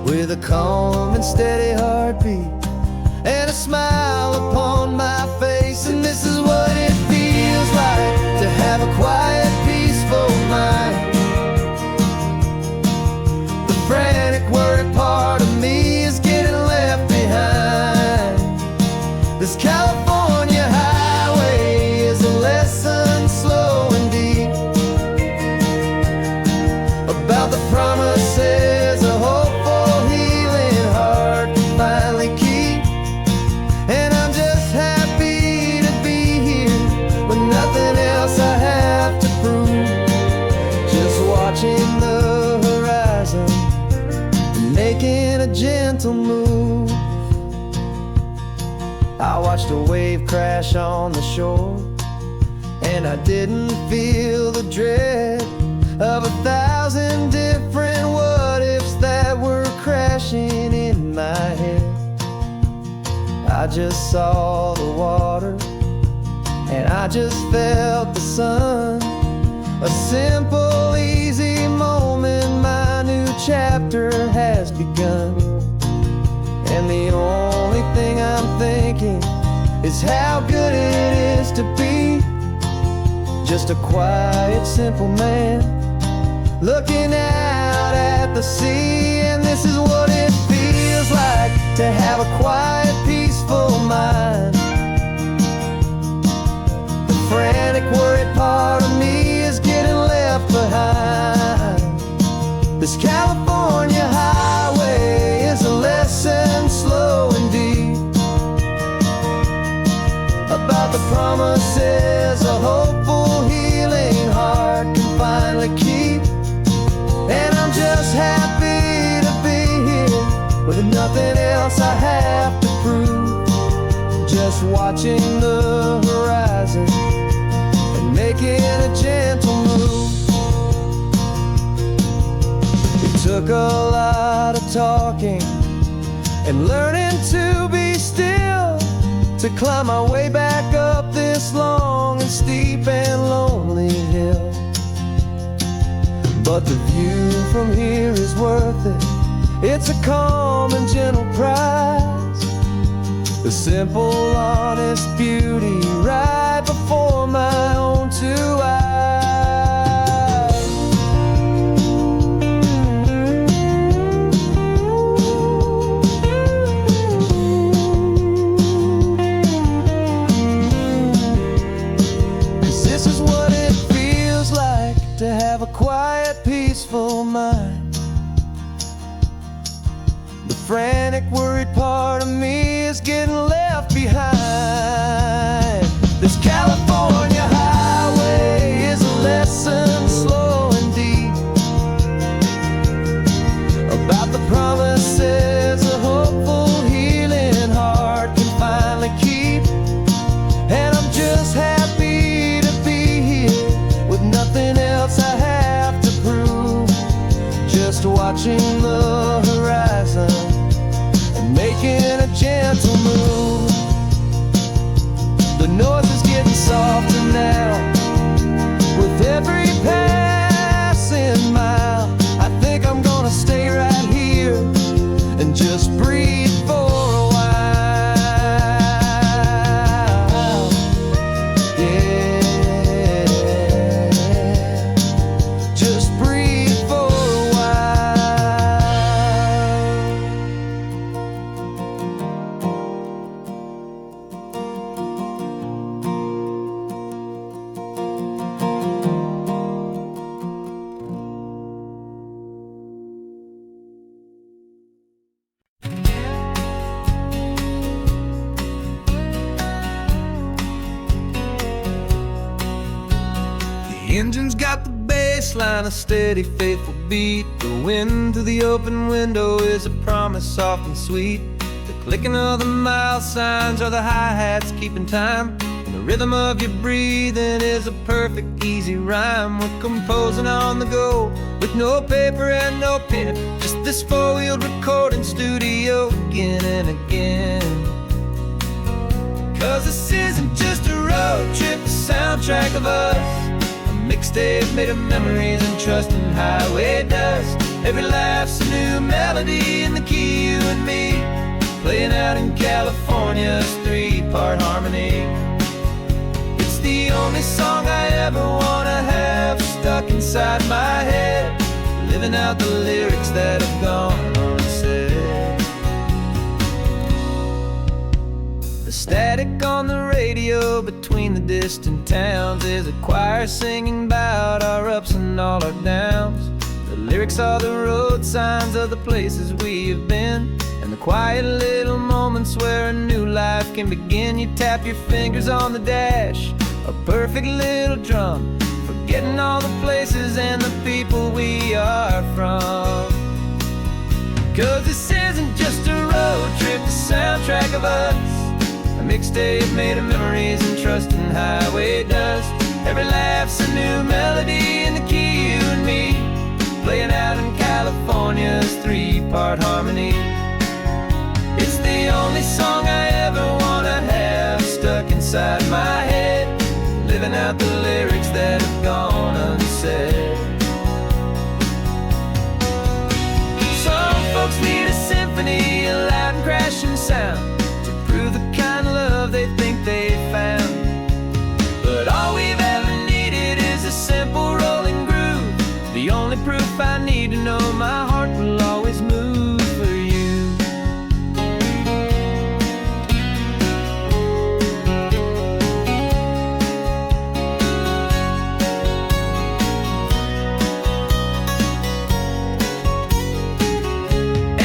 with a calm and steady heartbeat and a smile upon my face. And this is what it feels like to have a quiet, peaceful mind. The frantic, worried part of me is getting left behind. This California highway is a lesson slow and deep about the promises a hopeful, healing heart can finally keep. And I'm just happy to be here with nothing else I have to prove, just watching the horizon and making a gentle move. I watched a wave crash on the shore, and I didn't feel the dread of 1,000 different what-ifs that were crashing in my head. I just saw the water, and I just felt the sun. A simple, easy moment, my new chapter has begun. And the only thing I'm thinking is how good it is to be just a quiet, simple man looking out at the sea. And this is what it feels like to have a quiet, peaceful mind. The frantic, worried part of me is getting left behind. This California highway is a lesson slow and deep about the promises a hopeful, healing heart can finally keep. And I'm just happy to be here with nothing else I have to prove, just watching the horizon and making a gentle move. It took a lot of talking and learning to be still to climb my way back up this long and steep and lonely hill. But the view from here is worth it. It's a calm and gentle prize, the simple, honest beauty right before my own two eyes. 'Cause this is what it feels like to have a quiet, peaceful mind. The frantic, worried part of me is getting left behind. This California highway is a lesson slow and deep about the promises a hopeful, healing heart can finally keep. And I'm just happy to be here with nothing else I have to prove, just watching the horizon and making a gentle move. The noise is getting softer now with every passing mile. I think I'm gonna stay right here and just breathe for a while. Yeah, just breathe for a while. The engine's got the bass line, a steady, faithful beat. The wind through the open window is a promise, soft and sweet. The clicking of the mile signs are the hi-hats keeping time, and the rhythm of your breathing is a perfect, easy rhyme. We're composing on the go with no paper and no pen, just this four-wheeled recording studio again and again. 'Cause this isn't just a road trip, the soundtrack of us, a mixtape made of memories and trust in highway dust. Every laugh's a new melody in the key, you and me, playing out in California's three-part harmony. It's the only song I ever wanna have stuck inside my head, living out the lyrics that have gone unsaid. The static on the radio between the distant towns is a choir singing about our ups and all our downs. The lyrics are the road signs of the places we have been, and the quiet little moments where a new life can begin. You tap your fingers on the dash, a perfect little drum, forgetting all the places and the people we are from. 'Cause this isn't just a road trip, the soundtrack of us, a mixtape made of memories and trust in highway dust. Every laugh's a new melody in the key, you and me, playing out in California's three-part harmony. It's the only song I ever wanna have stuck inside my head, living out the lyrics that have gone unsaid. Some folks need a symphony, a loud and crashing sound, to prove the kind of love they think they found. But all we've ever needed is a simple rolling groove, the only proof I need to know my heart will always move for you.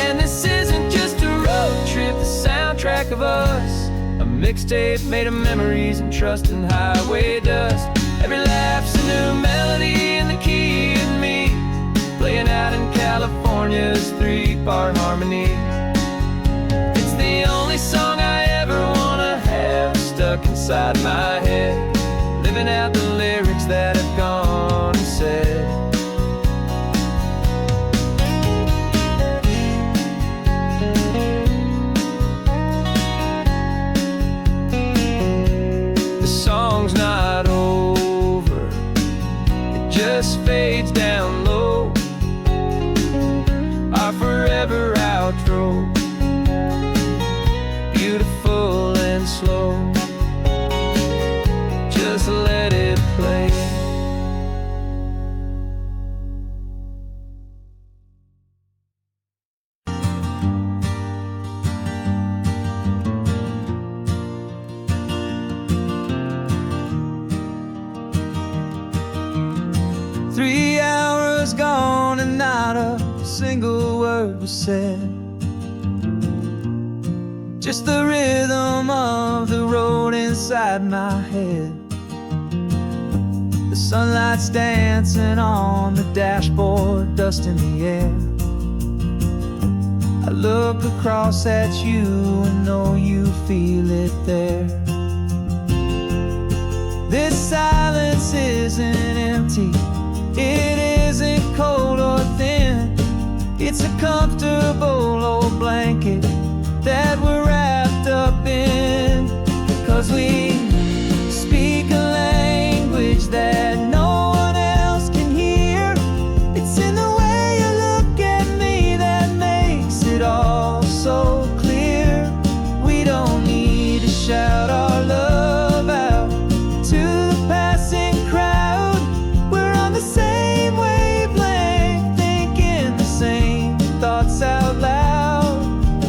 And this isn't just a road trip, the soundtrack of us, a mixtape made of memories and trust in highway dust. Every laugh's a new melody in the key, and me, playing out in California's three-part harmony. It's the only song I ever wanna have stuck inside my head, living out the lyrics that have gone and said. single word was said. Just the rhythm of the road inside my head. The sunlight's dancing on the dashboard, dust in the air. I look across at you and know you feel it there. This silence isn't empty, it isn't cold or thin. It's a comfortable old blanket that we're wrapped up in. 'Cause we speak a language that no one else can hear. It's in the way you look at me that makes it all so clear. We don't need to shout our love out to the passing crowd. We're on the same wavelength, thinking the same thoughts out loud.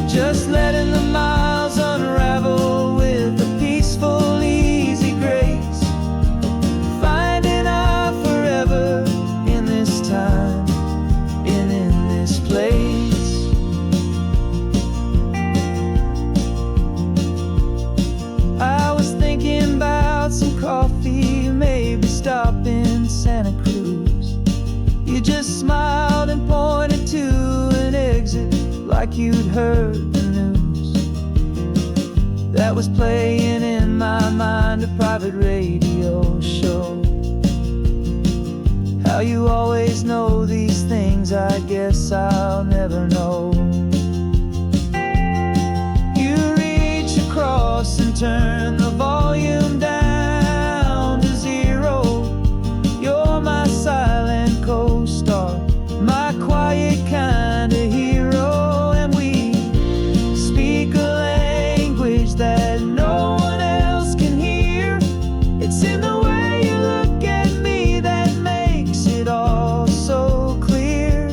Just letting the miles unravel with a peaceful, easy grace. Finding our forever in this time and in this place. I was thinking about some coffee, maybe stop in Santa Cruz. You just smiled and pointed to an exit like you'd heard the news. That was playing in my mind, a private radio show. How you always know these things, I guess I'll never know. You reach across and turn the volume down to zero. You're my silent co-star, my quiet kind of hero. That no one else can hear. It's in the way you look at me that makes it all so clear.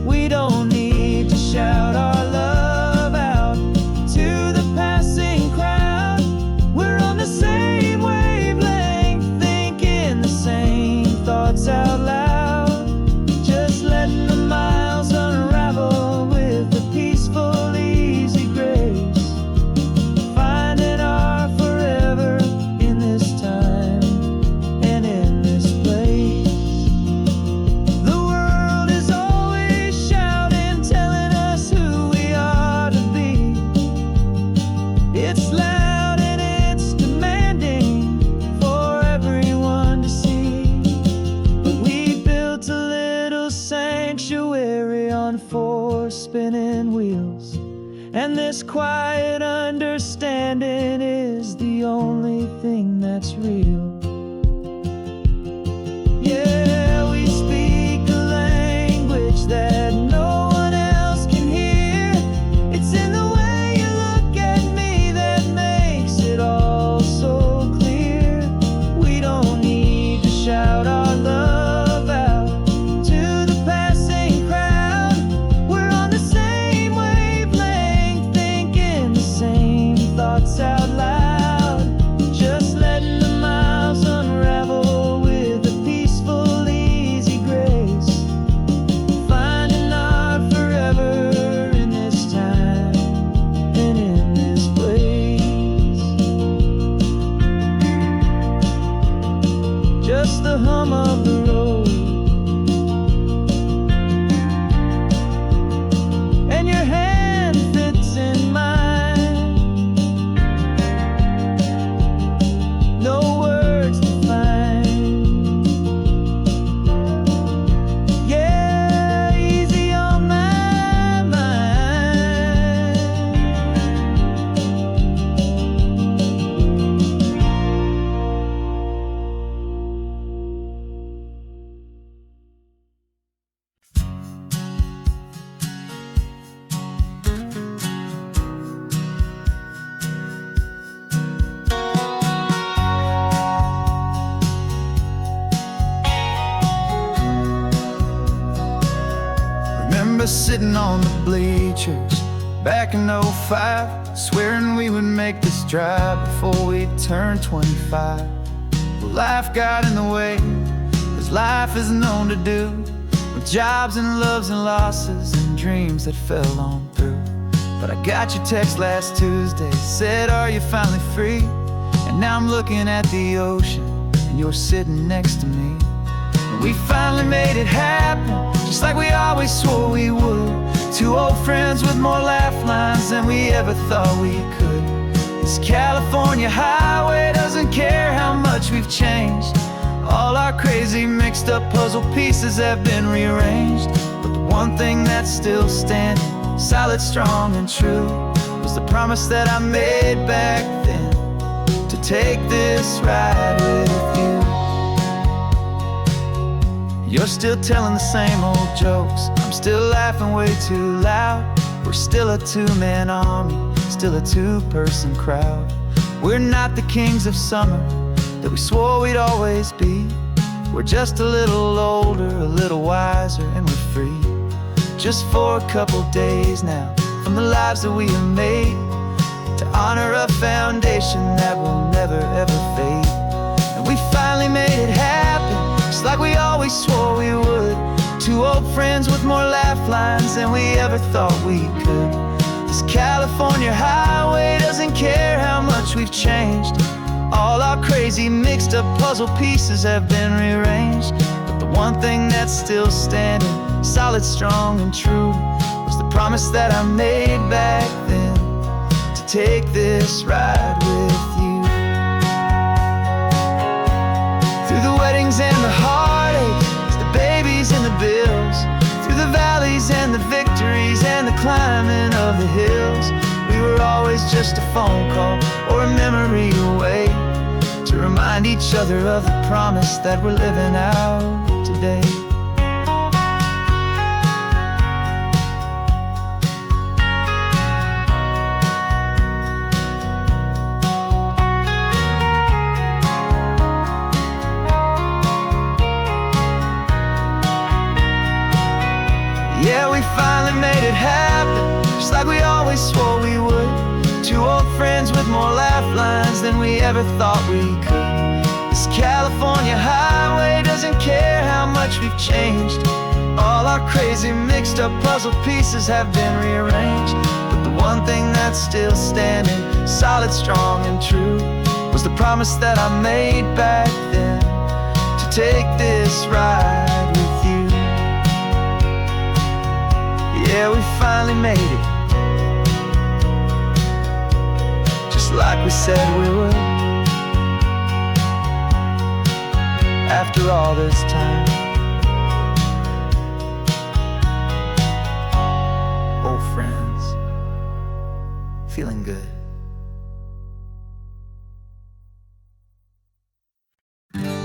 We don't need to shout our love out to the passing crowd. We're on the same wavelength, thinking the same thoughts out loud. Just letting the miles unravel with a peaceful, easy grace. Spinning wheels, and this quiet understanding is the only thing that's real. Yeah, we speak a language that no one else can hear. It's in the way you look at me that makes it all so clear. We don't need to shout our love out to the passing crowd. We're on the same wavelength, thinking the same thoughts out loud. Just letting the miles unravel with a peaceful, easy grace. Finding our forever in this time and in this place. Just the hum of the road and your hand fits in mine. No words to find. Yeah, easy on my mind. Remember sitting on the bleachers back in '05, swearing we would make this drive before we turned 25. Well, life got in the way, 'cause life is known to do with jobs and loves and losses and dreams that fell on through. But I got your text last Tuesday, said, are you finally free? And now I'm looking at the ocean, and you're sitting next to me. And we finally made it happen, just like we always swore we would. Two old friends with more laugh lines than we ever thought we could. This California highway doesn't care how much we've changed. All our crazy mixed up puzzle pieces have been rearranged. But the one thing that's still standing, solid, strong, and true, was the promise that I made back then, to take this ride with you. You're still telling the same old jokes, I'm still laughing way too loud. We're still a two-man army, still a two-person crowd. We're not the kings of summer that we swore we'd always be. We're just a little older, a little wiser, and we're free. Just for a couple days now, from the lives that we have made, to honor a foundation that will never ever fade. And we finally made it happen, just like we always swore we would. Two old friends with more laugh lines than we ever thought we could. This California highway doesn't care how much we've changed. All our crazy mixed up puzzle pieces have been rearranged. But the one thing that's still standing, solid, strong, and true, was the promise that I made back then, to take this ride with you. Through the weddings and the heartaches, the babies and the bills, through the valleys and the victories and the climbing of the hills, we were always just a phone call or a memory away, to remind each other of the promise that we're living out today. Yeah, we finally made it happen, just like we always swore we would. Two old friends with more laugh lines than we ever thought we could. This California highway doesn't care how much we've changed. All our crazy mixed up puzzle pieces have been rearranged. But the one thing that's still standing, solid, strong, and true, was the promise that I made back then, to take this ride with you. Yeah, we finally made it, just like we said we would. After all this time, old friends, feeling good.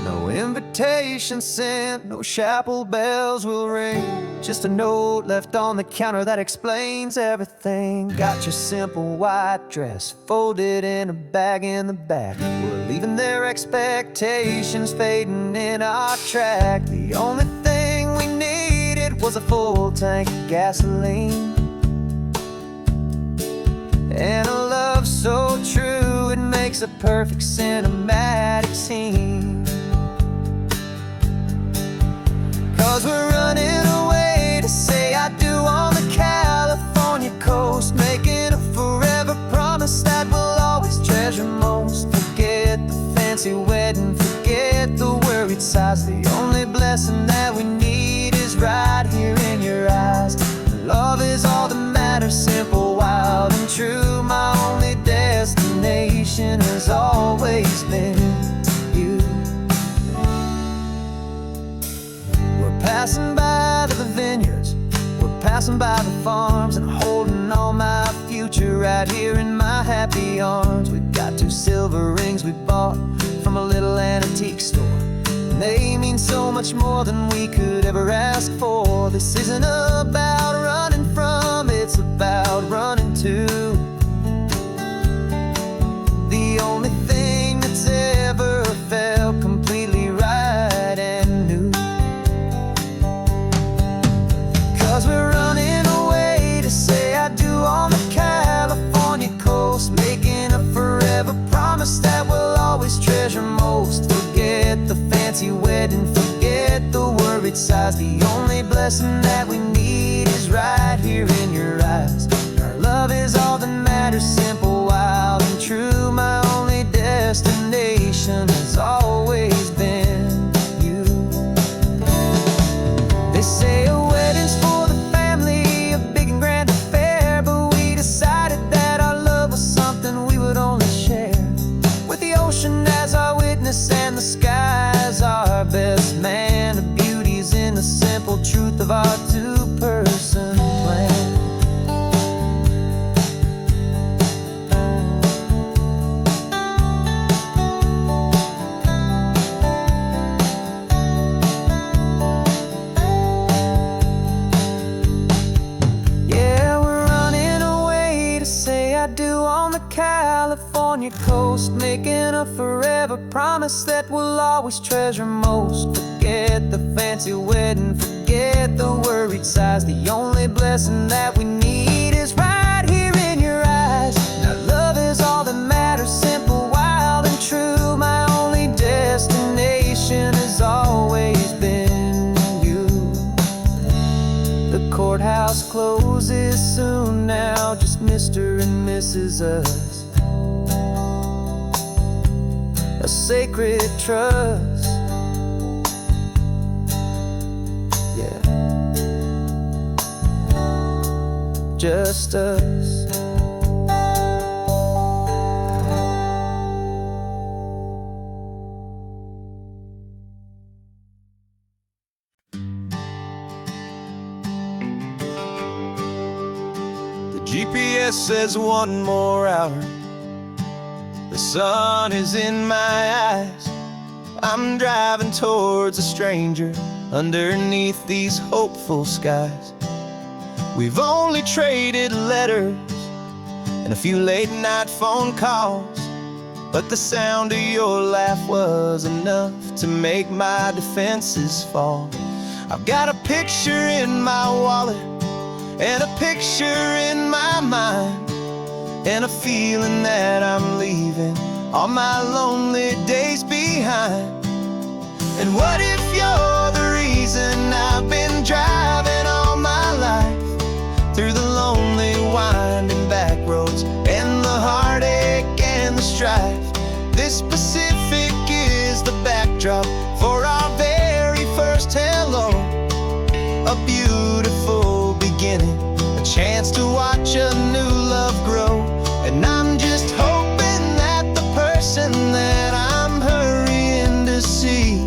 No invitation sent, no chapel bells will ring, just a note left on the counter that explains everything. Got your simple white dress folded in a bag in the back. We're leaving their expectations fading in our track. The only thing we needed was a full tank of gasoline, and a love so true it makes a perfect cinematic scene. 'Cause we're running away to say I do on the California coast, making a forever promise that we'll always treasure most. Forget the fancy wedding, forget the worried sighs. The only blessing that we need is right here in your eyes. Love is all that matters, simple, wild, and true. My only destination has always been you. We're passing by the vineyards, we're passing by the farms, and holding on my future right here in my happy arms. We've got 2 silver rings we bought from a little antique store, and they mean so much more than we could ever ask for. This isn't about running from, it's about running to. The only thing that's ever felt completely right and new. 'Cause we're running away to say I do on the California coast, making a forever promise that we'll always treasure most. Forget the fancy wedding, forget the worried worried sighs. The only blessing that we need is right here in your eyes. Our love is all that matters, simple, wild, and true. My only destination has always been you. They say a wedding's for the family, a big and grand affair, but we decided that our love was something we would only share with the ocean as our witness and the sky as our best man. The beauty's in the simple truth of our two-person plan. Yeah, we're running away to say I do on the California coast, making a forever promise that we'll always treasure most. Forget the fancy wedding, forget the worried sighs. The only blessing that we need is right here in your eyes. Now love is all that matters, simple, wild, and true. My only destination has always been you. The courthouse closes soon now, just Mr. and Mrs. Us. A sacred trust, yeah, just us. The GPS says 1 more hour. The sun is in my eyes. I'm driving towards a stranger underneath these hopeful skies. We've only traded letters and a few late night phone calls, but the sound of your laugh was enough to make my defenses fall. I've got a picture in my wallet and a picture in my mind, and a feeling that I'm leaving all my lonely days behind. And what if you're the reason I've been driving all my life, through the lonely winding back roads and the heartache and the strife? This Pacific is the backdrop for our very first hello. A beautiful beginning, a chance to watch a new love grow. And I'm just hoping that the person that I'm hurrying to see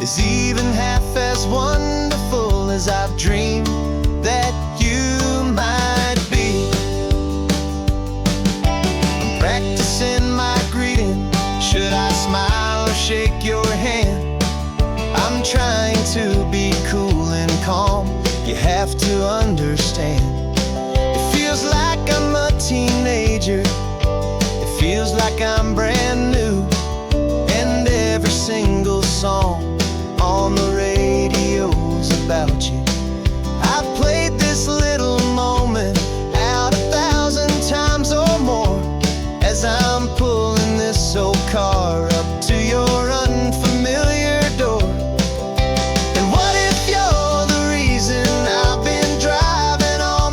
is even half as wonderful as I've dreamed that you might be. I'm practicing my greeting. Should I smile or shake your hand? I'm trying to be cool and calm. You have to understand. It feels like I'm a teenager. It feels like I'm brand new. And every single song on the radio's about you. I've played this little moment out 1,000 times or more as I'm pulling this old car up to your unfamiliar door. And what if you're the reason I've been driving all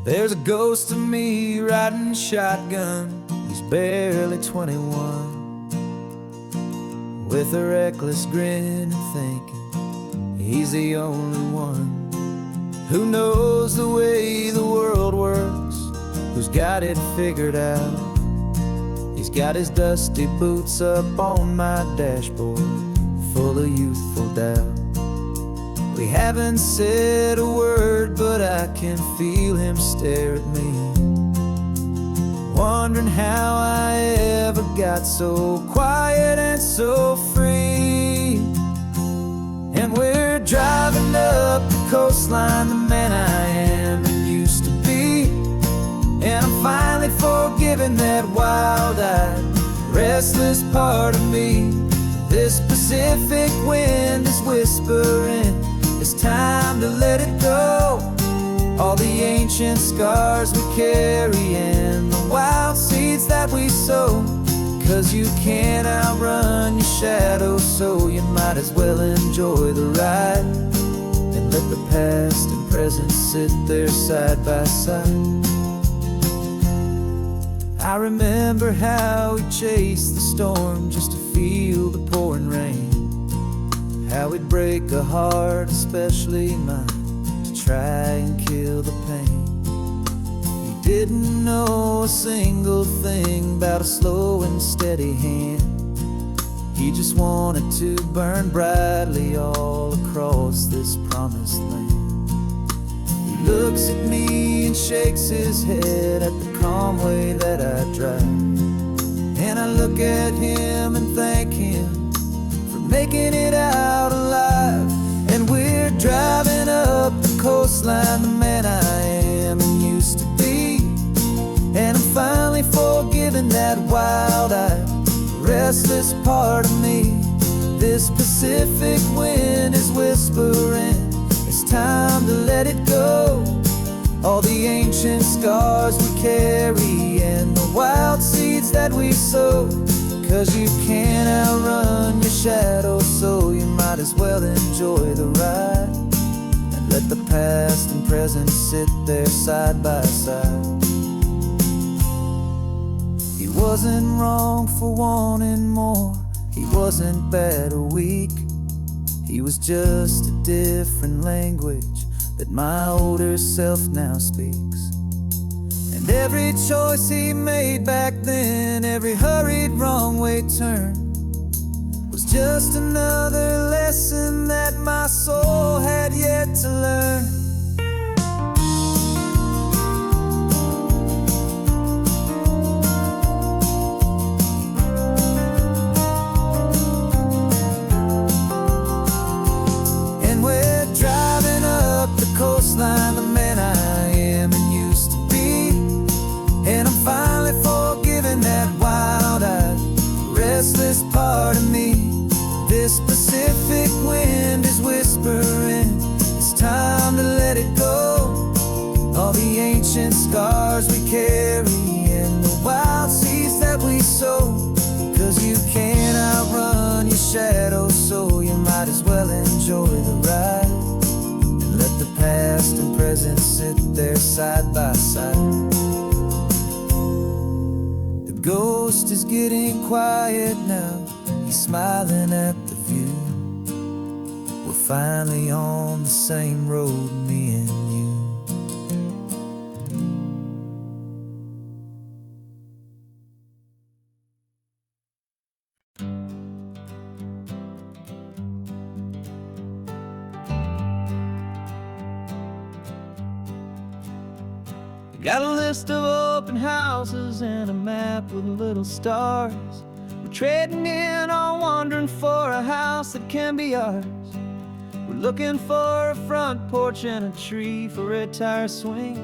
There's a ghost of me riding shotgun. He's barely 21, with a reckless grin and thinking he's the only one who knows the way the world works, who's got it figured out. He's got his dusty boots up on my dashboard, full of youthful doubt. We haven't said a word, but I can feel him stare at me, wondering how I ever got so quiet and so free. And we're driving up the coastline, the man I am and used to be. And I'm finally forgiving that wild-eyed, restless part of me. This Pacific wind is whispering, it's time to let it go. All the ancient scars we carry and the wild seeds that we sow. 'Cause you can't outrun your shadow, so you might as well enjoy the ride and let the past and present sit there side by side. I remember how we chased the storm just to feel the pouring rain, how we'd break a heart, especially mine, to try and kill the pain. He didn't know a single thing about a slow and steady hand. He just wanted to burn brightly all across this promised land. He looks at me and shakes his head at the calm way that I drive, and I look at him and thank him for making it out alive. And we're driving up the coastline, the man I am and used to be. And I'm finally forgiving that wild-eyed, restless part of me. This Pacific wind is whispering, it's time to let it go. All the ancient scars we carry and the wild seeds that we sow. 'Cause you can't outrun your shadow, so you might as well enjoy the ride and let the past and present sit there side by side. He wasn't wrong for wanting more, he wasn't bad or weak. He was just a different language that my older self now speaks. And every choice he made back then, every hurried wrong way turn, was just another lesson that my soul had yet to learn. Coastline, the man I am and used to be. And I'm finally forgiving that wild-eyed, restless part of me. This Pacific wind is whispering, it's time to let it go. All the ancient scars we carry and the wild seeds that we sow. 'Cause you can't outrun your shadow, so you might as well enjoy the ride. Let the past and present sit there side by side. The ghost is getting quiet now, he's smiling at the view. We're finally on the same road, me and you. Got a list of open houses and a map with little stars. We're trading in or wandering for a house that can be ours. We're looking for a front porch and a tree for a tire swing,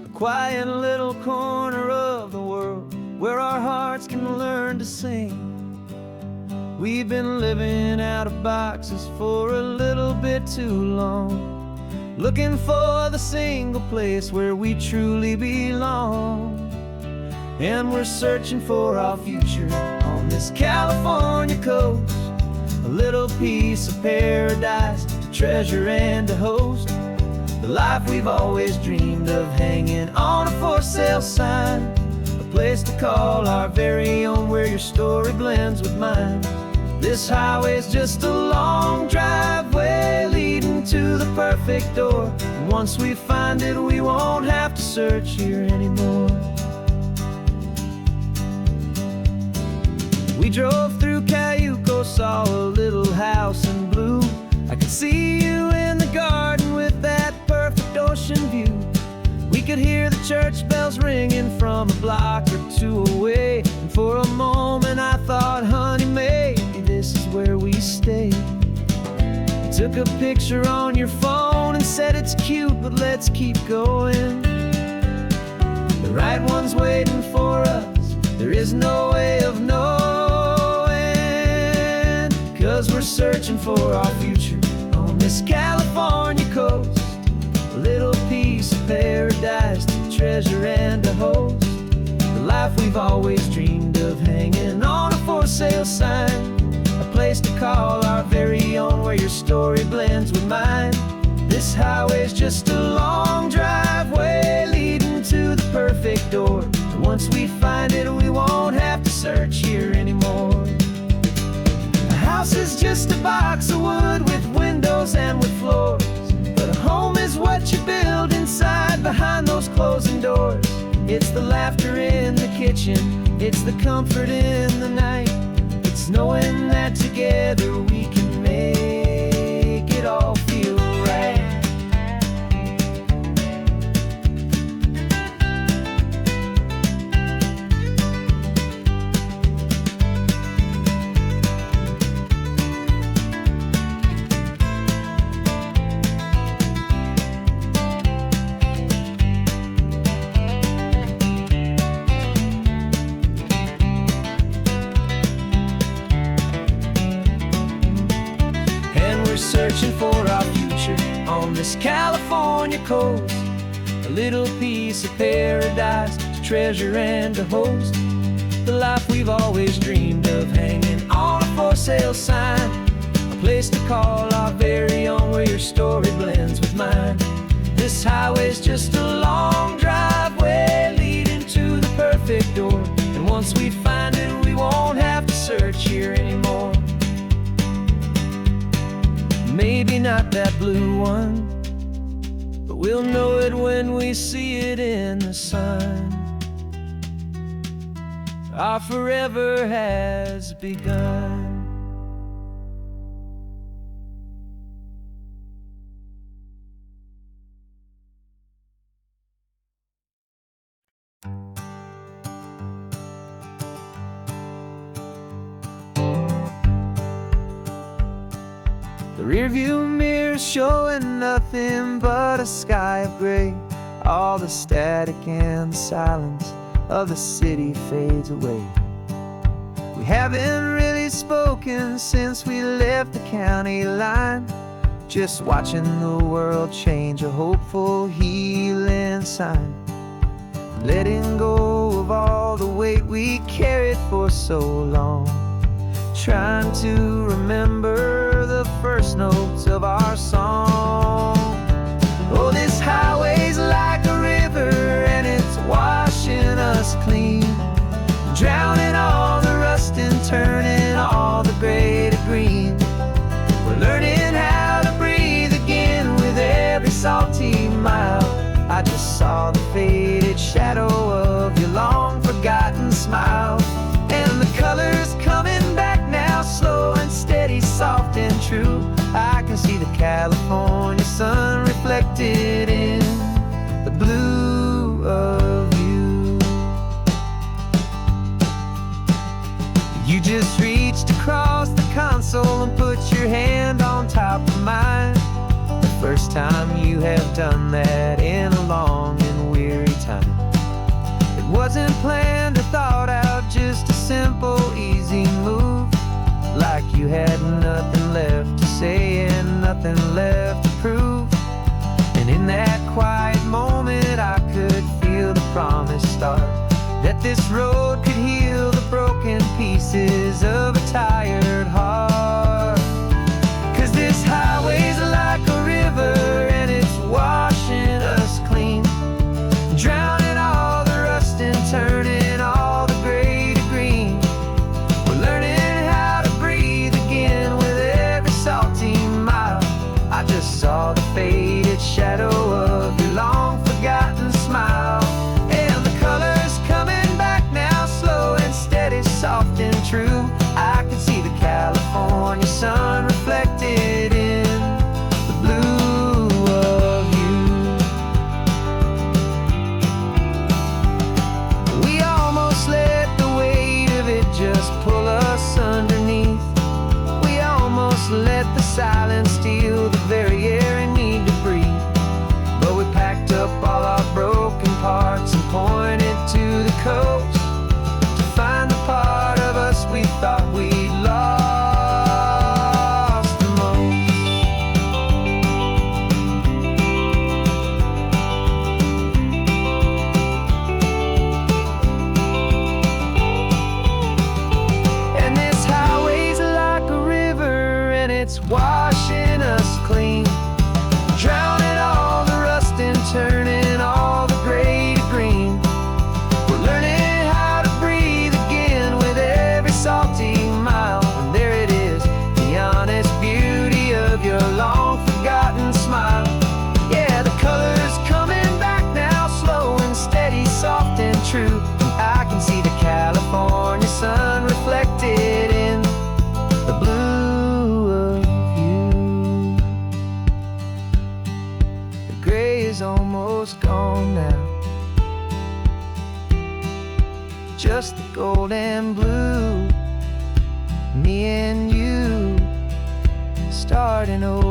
a quiet little corner of the world where our hearts can learn to sing. We've been living out of boxes for a little bit too long, looking for the single place where we truly belong. And we're searching for our future on this California coast, a little piece of paradise to treasure and to host. the life we've always dreamed of, hanging on a for sale sign, a place to call our very own, where your story blends with mine. This highway's just a long driveway leading to the perfect door, and once we find it, we won't have to search here anymore. We drove through Cayuco, saw a little house in blue. I could see you in the garden with that perfect ocean view. We could hear the church bells ringing from a block or two away, and for a moment I thought, honey, maybe this is where we stay. You took a picture on your phone and said it's cute, but let's keep going. The right one's waiting for us, there is no way of knowing, 'cause we're searching for our future on this California coast. A little piece of paradise to treasure and to host, the life we've always dreamed of, hanging on a for sale sign, a place to call our very own, where your story blends with mine. This highway's just a long driveway leading to the perfect door, and once we find it, we won't have to search here anymore. A house is just a box of wood with windows and with floors, but a home is what you build inside behind those closing doors. It's the laughter in the kitchen, it's the comfort in the night, it's knowing that together we can make it all feel right. Searching for our future on this California coast, a little piece of paradise to treasure and to host, the life we've always dreamed of, hanging on a for sale sign, a place to call our very own, where your story blends with mine. This highway's just a long driveway leading to the perfect door, and once we find it, we won't have to search here anymore. Maybe not that blue one, but we'll know it when we see it in the sun. Our forever has begun. The rearview mirror's showing nothing but a sky of gray. All the static and the silence of the city fades away. We haven't really spoken since we left the county line, just watching the world change, a hopeful healing sign. Letting go of all the weight we carried for so long, trying to remember the first notes of our song. Oh, this highway's like a river and it's washing us clean, drowning all the rust and turning all the gray to green. We're learning how to breathe again with every salty mile. I just saw the faded shadow of your long forgotten smile, and the colors coming back now, slow and steady, soft and true. I can see the California sun reflected in the blue of you. You just reached across the console and put your hand on top of mine. The first time you have done that in a long and weary time. It wasn't planned or thought out, just a simple, easy move. Like you had nothing left to say and nothing left to prove. And in that quiet moment I could feel the promise start, that this road could heal the broken pieces of a tired heart. 'Cause this highway's like a river and it's washed silence steal the very air I need to breathe. But we packed up all our broken parts and pointed to the coast to find the part of us we thought we'd lost the most. And this highway's like a river, and it's washing us clean, drowning all the rust and turning all the gray to green. We're learning how to breathe again with every salty mile. And there it is, the honest beauty of your long forgotten smile. Yeah, the color's coming back now, slow and steady, soft and true. And I can see the California sun reflected in the blue of you. The gray is almost gone now, just the gold and blue. Me and you starting over.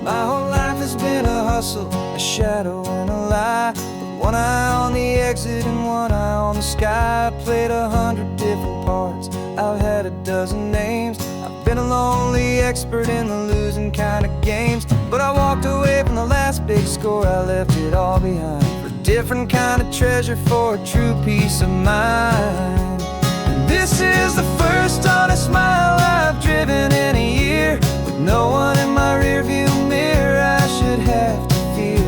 My whole life has been a hustle, a shadow and a lie, with one eye on the exit and one eye on the sky. I played 100 different parts, I've had a dozen names. I've been a lonely expert in the losing kind of games. But I walked away from the last big score, I left it all behind for a different kind of treasure, for a true peace of mind. And this is the first honest mile I've driven in a year, with no one in my rearview mirror I should have to fear.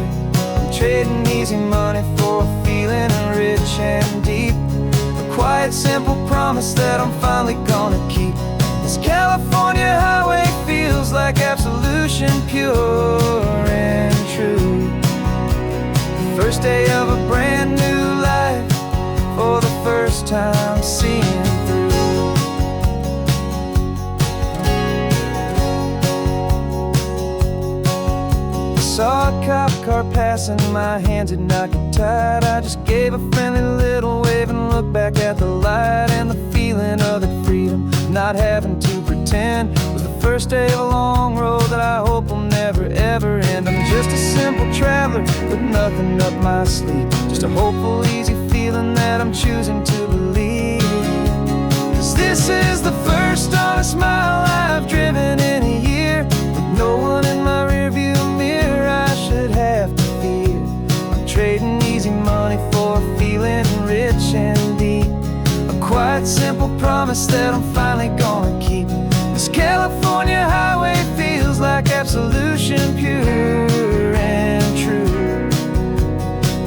I'm trading easy money for a feeling rich and deep, a quiet, simple promise that I'm finally gonna keep. This California highway feels like absolution, pure and true. The first day of a brand new life, for the first time seeing through. Saw a cop car passing, my hands had not get tied. I just gave a friendly little wave and looked back at the light. And the feeling of the freedom, not having to pretend, was the first day of a long road that I hope will never ever end. I'm just a simple traveler with nothing up my sleeve, just a hopeful, easy feeling that I'm choosing to believe. 'Cause this is the first honest mile I've driven in a year, with no one in my rearview mirror I should have to fear. I'm trading easy money for a feeling rich and deep, a quiet, simple promise that I'm finally gonna keep. This California highway feels like absolution, pure and true.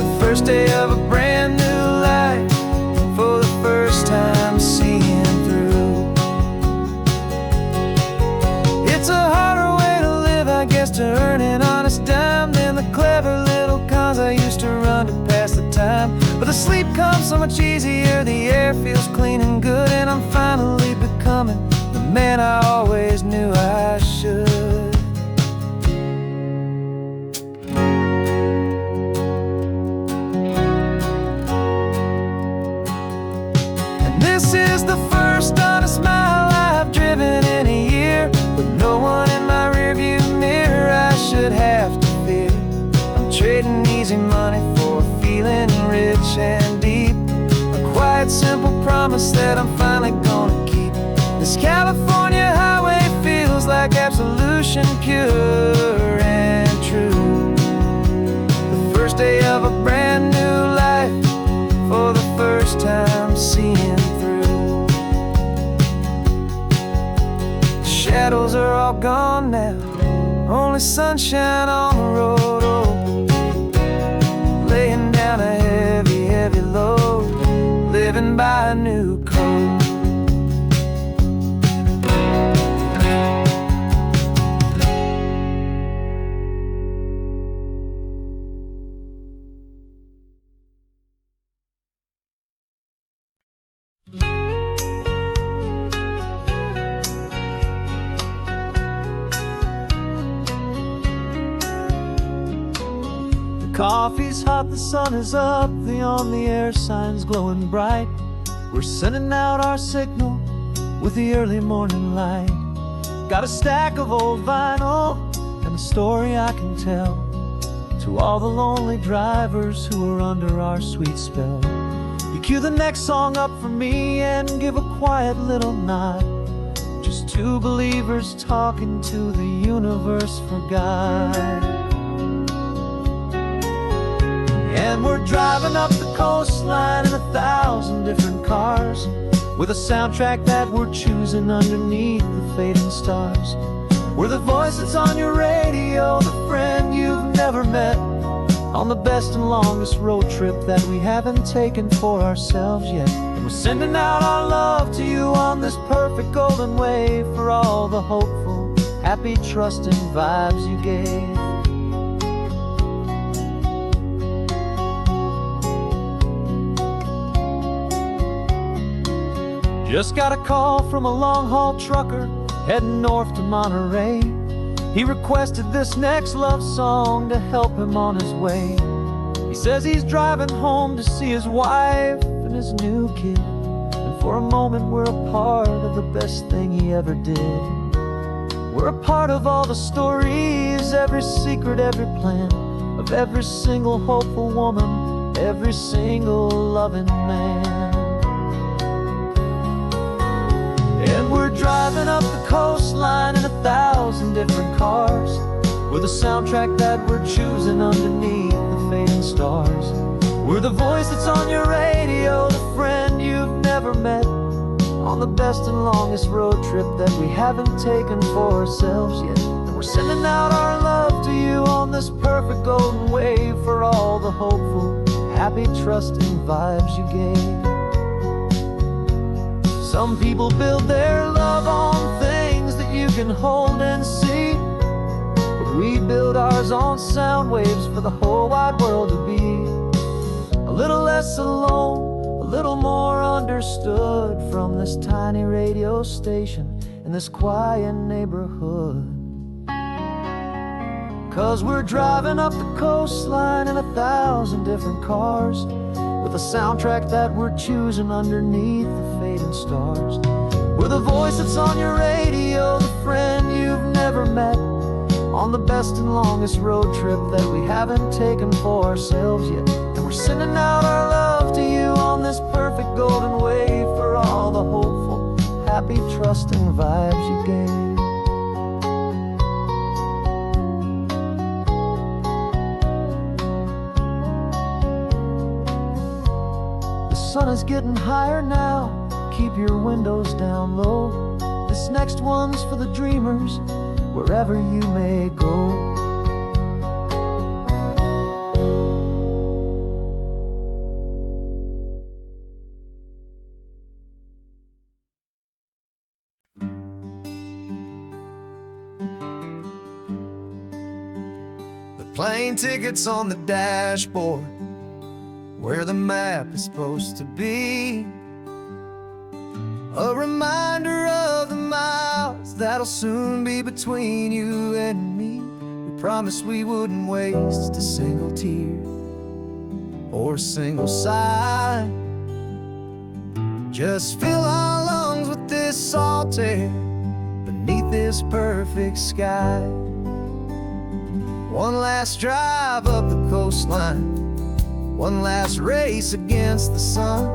The first day of a brand new life, for the first time seeing through. It's a harder way to live, I guess, to earn an honest dime than the clever little cons I used to run to pass the time. But the sleep comes so much easier, the air feels clean and good, and I'm finally becoming the man I always knew I should. And this is the first honest mile I've driven in a year, with no one in my rearview mirror I should have to fear. I'm trading easy money for a feeling rich and deep, a quiet, simple promise that I'm finally gonna keep. This California highway feels like absolution, pure and true. The first day of a brand new life, for the first time seeing through. The shadows are all gone now, only sunshine on the road. Oh, laying down a heavy, heavy load, living by a new code. Coffee's hot, the sun is up, the on-the-air sign's glowing bright. We're sending out our signal with the early morning light. Got a stack of old vinyl and a story I can tell to all the lonely drivers who are under our sweet spell. You cue the next song up for me and give a quiet little nod. Just two believers talking to the universe for God. And we're driving up the coastline in 1,000 different cars, with a soundtrack that we're choosing underneath the fading stars. We're the voice that's on your radio, the friend you've never met, on the best and longest road trip that we haven't taken for ourselves yet. And we're sending out our love to you on this perfect golden wave, for all the hopeful, happy, trusting vibes you gave. Just got a call from a long-haul trucker heading north to Monterey. He requested this next love song to help him on his way. He says he's driving home to see his wife and his new kid, and for a moment we're a part of the best thing he ever did. We're a part of all the stories, every secret, every plan, of every single hopeful woman, every single loving man. And we're driving up the coastline in 1,000 different cars, with a soundtrack that we're choosing underneath the fading stars. We're the voice that's on your radio, the friend you've never met, on the best and longest road trip that we haven't taken for ourselves yet. And we're sending out our love to you on this perfect golden wave, for all the hopeful, happy, trusting vibes you gave. Some people build their love on things that you can hold and see, but we build ours on sound waves for the whole wide world to be a little less alone, a little more understood, from this tiny radio station in this quiet neighborhood. 'Cause we're driving up the coastline in 1,000 different cars, with a soundtrack that we're choosing underneath the fading stars. We're the voice that's on your radio, the friend you've never met, on the best and longest road trip that we haven't taken for ourselves yet. And we're sending out our love to you on this perfect golden wave, for all the hopeful, happy, trusting vibes you gave. The sun is getting higher now, keep your windows down low. This next one's for the dreamers, wherever you may go. The plane tickets on the dashboard, where the map is supposed to be, a reminder of the miles that'll soon be between you and me. We promised we wouldn't waste a single tear or a single sigh. Just fill our lungs with this salt air beneath this perfect sky. One last drive up the coastline, one last race against the sun,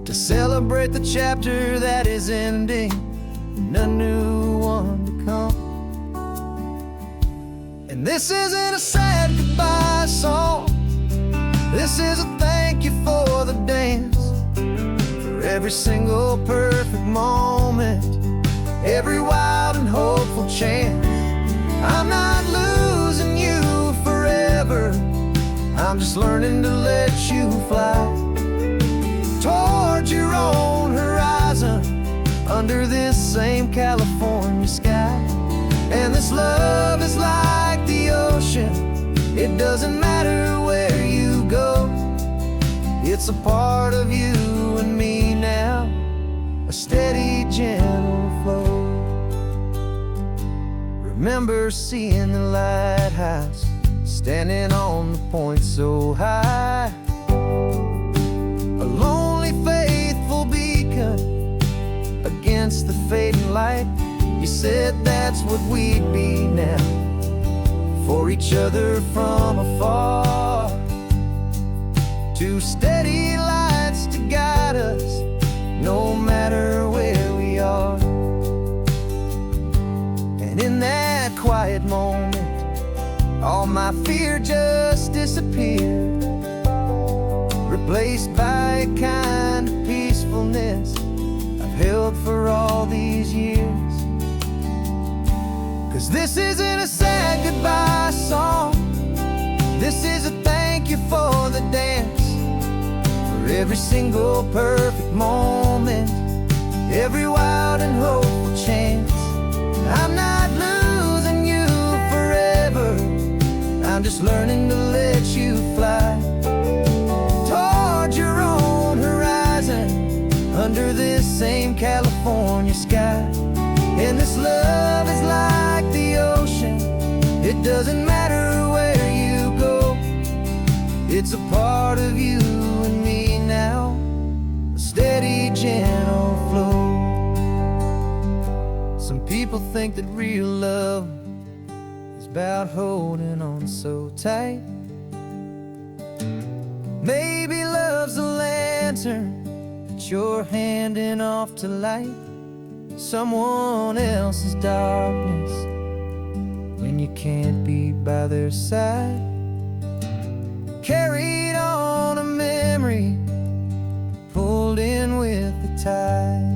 to celebrate the chapter that is ending and a new one to come. And this isn't a sad goodbye song, this is a thank you for the dance, for every single perfect moment, every wild and hopeful chance. I'm not losing you forever, I'm just learning to let you fly towards your own horizon, under this same California sky. And this love is like the ocean, it doesn't matter where you go, it's a part of you and me now, a steady, gentle flow. Remember seeing the lighthouse standing on the point so high, a lonely faithful beacon against the fading light. You said that's what we'd be now, for each other from afar. Two steady lights to guide us, no matter where we are. And in that quiet moment, all my fear just disappeared, replaced by a kind of peacefulness I've held for all these years. 'Cause this isn't a sad goodbye song, this is a thank you for the dance, for every single perfect moment, every wild and hopeful chance. I'm not losing you forever, I'm just learning to let you fly toward your own horizon, under this same California sky. And this love is like the ocean, it doesn't matter where you go, it's a part of you and me now, a steady, gentle flow. Some people think that real love is about holding on so tight. Maybe love's a lantern that you're handing off to light someone else's darkness when you can't be by their side. Carried on a memory, pulled in with the tide.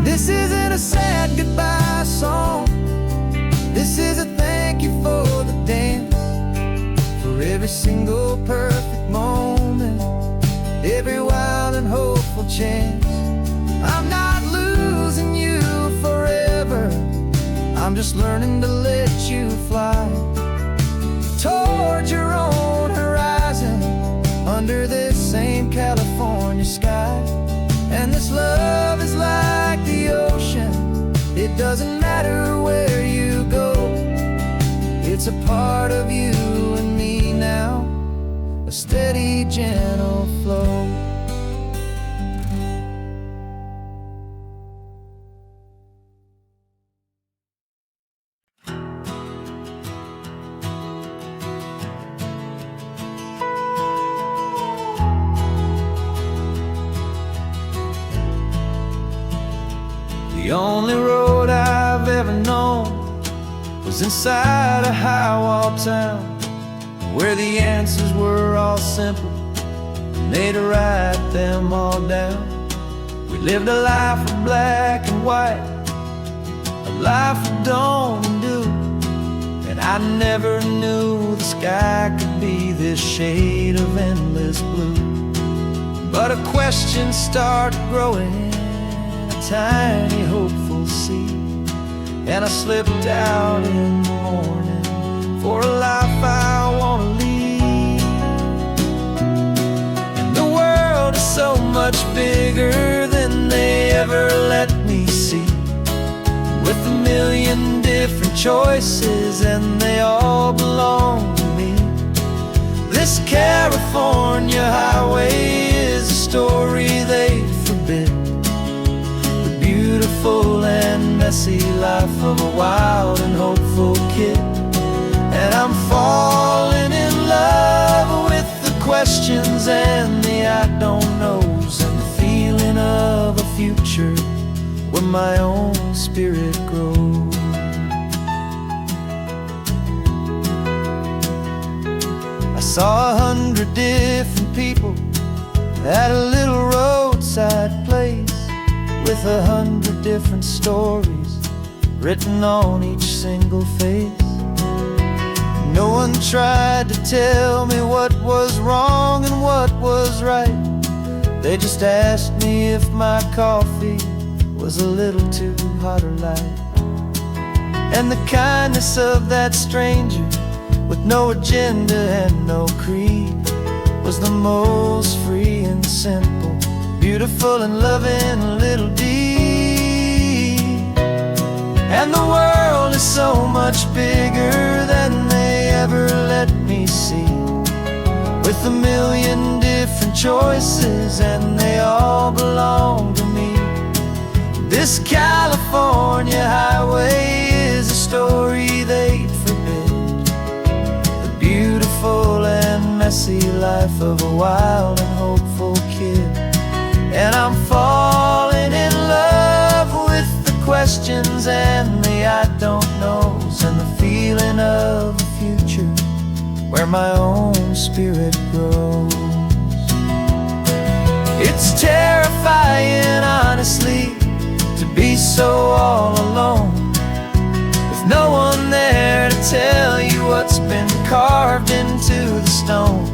This isn't a sad goodbye song, this is a thank you for the dance, for every single perfect moment, every wild and hopeful chance. I'm not losing you forever, I'm just learning to let you fly toward your own horizon, under this same California sky. And this love is like the ocean, it doesn't matter where you go, it's a part of you and me now, a steady, gentle flow. The only road I've ever known was inside a high-wall town, where the answers were all simple and they'd write them all down. We lived a life of black and white, a life of dawn and dew, and I never knew the sky could be this shade of endless blue. But a question started growing, tiny hopeful seed, and I slipped out in the morning for a life I want to lead. And the world is so much bigger than they ever let me see, with a million different choices and they all belong to me. This California highway is a story they forbid, beautiful and messy life of a wild and hopeful kid. And I'm falling in love with the questions and the I don't knows, and the feeling of a future where my own spirit grows. I saw 100 different people at a little roadside place, with 100 different stories written on each single face. No one tried to tell me what was wrong and what was right, they just asked me if my coffee was a little too hot or light. And the kindness of that stranger with no agenda and no creed, was the most free and simple, beautiful and loving little deed. And the world is so much bigger than they ever let me see, with a million different choices and they all belong to me. This California highway is a story they'd forbid, the beautiful and messy life of a wild and hopeful kid. And I'm falling in love with the questions and the I don't knows, and the feeling of a future where my own spirit grows. It's terrifying, honestly, to be so all alone, with no one there to tell you what's been carved into the stone.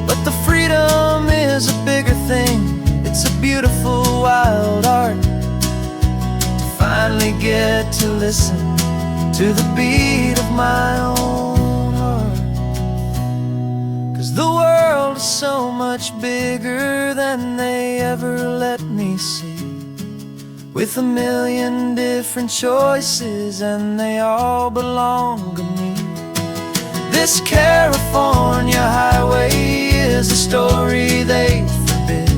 But the freedom is a bigger thing, it's a beautiful wild art, to finally get to listen to the beat of my own heart. 'Cause the world is so much bigger than they ever let me see, with a million different choices and they all belong to me. This California highway is a story they forbid,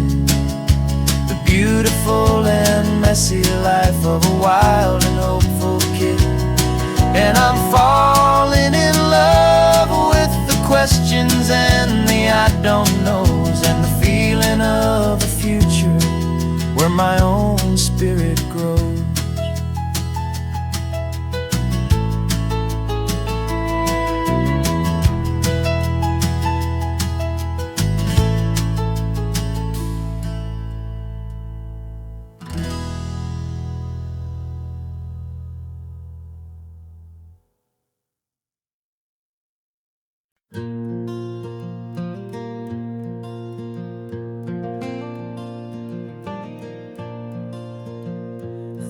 the beautiful and messy life of a wild and hopeful kid. And I'm falling in love with the questions and the I don't knows, and the feeling of a future where my own spirit grows.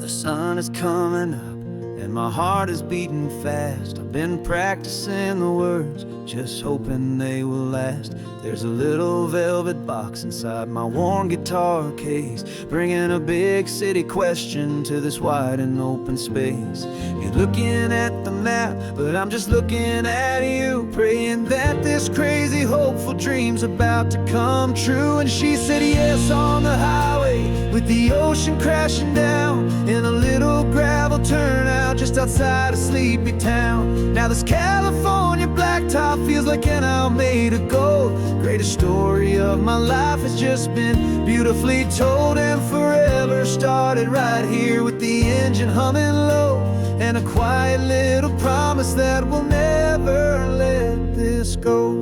The sun is coming up and my heart is beating fast. I've been practicing the words, just hoping they will last. There's a little velvet box inside my worn guitar case, bringing a big city question to this wide and open space. You're looking at the map, but I'm just looking at you, praying that this crazy hopeful dream's about to come true. And she said yes on the highway, with the ocean crashing down, in a little gravel turnout just outside a sleepy town. Now this California blacktop feels like an hour made of gold. Greatest story of my life has just been beautifully told, and forever started right here with the engine humming low, and a quiet little promise that we'll never let this go.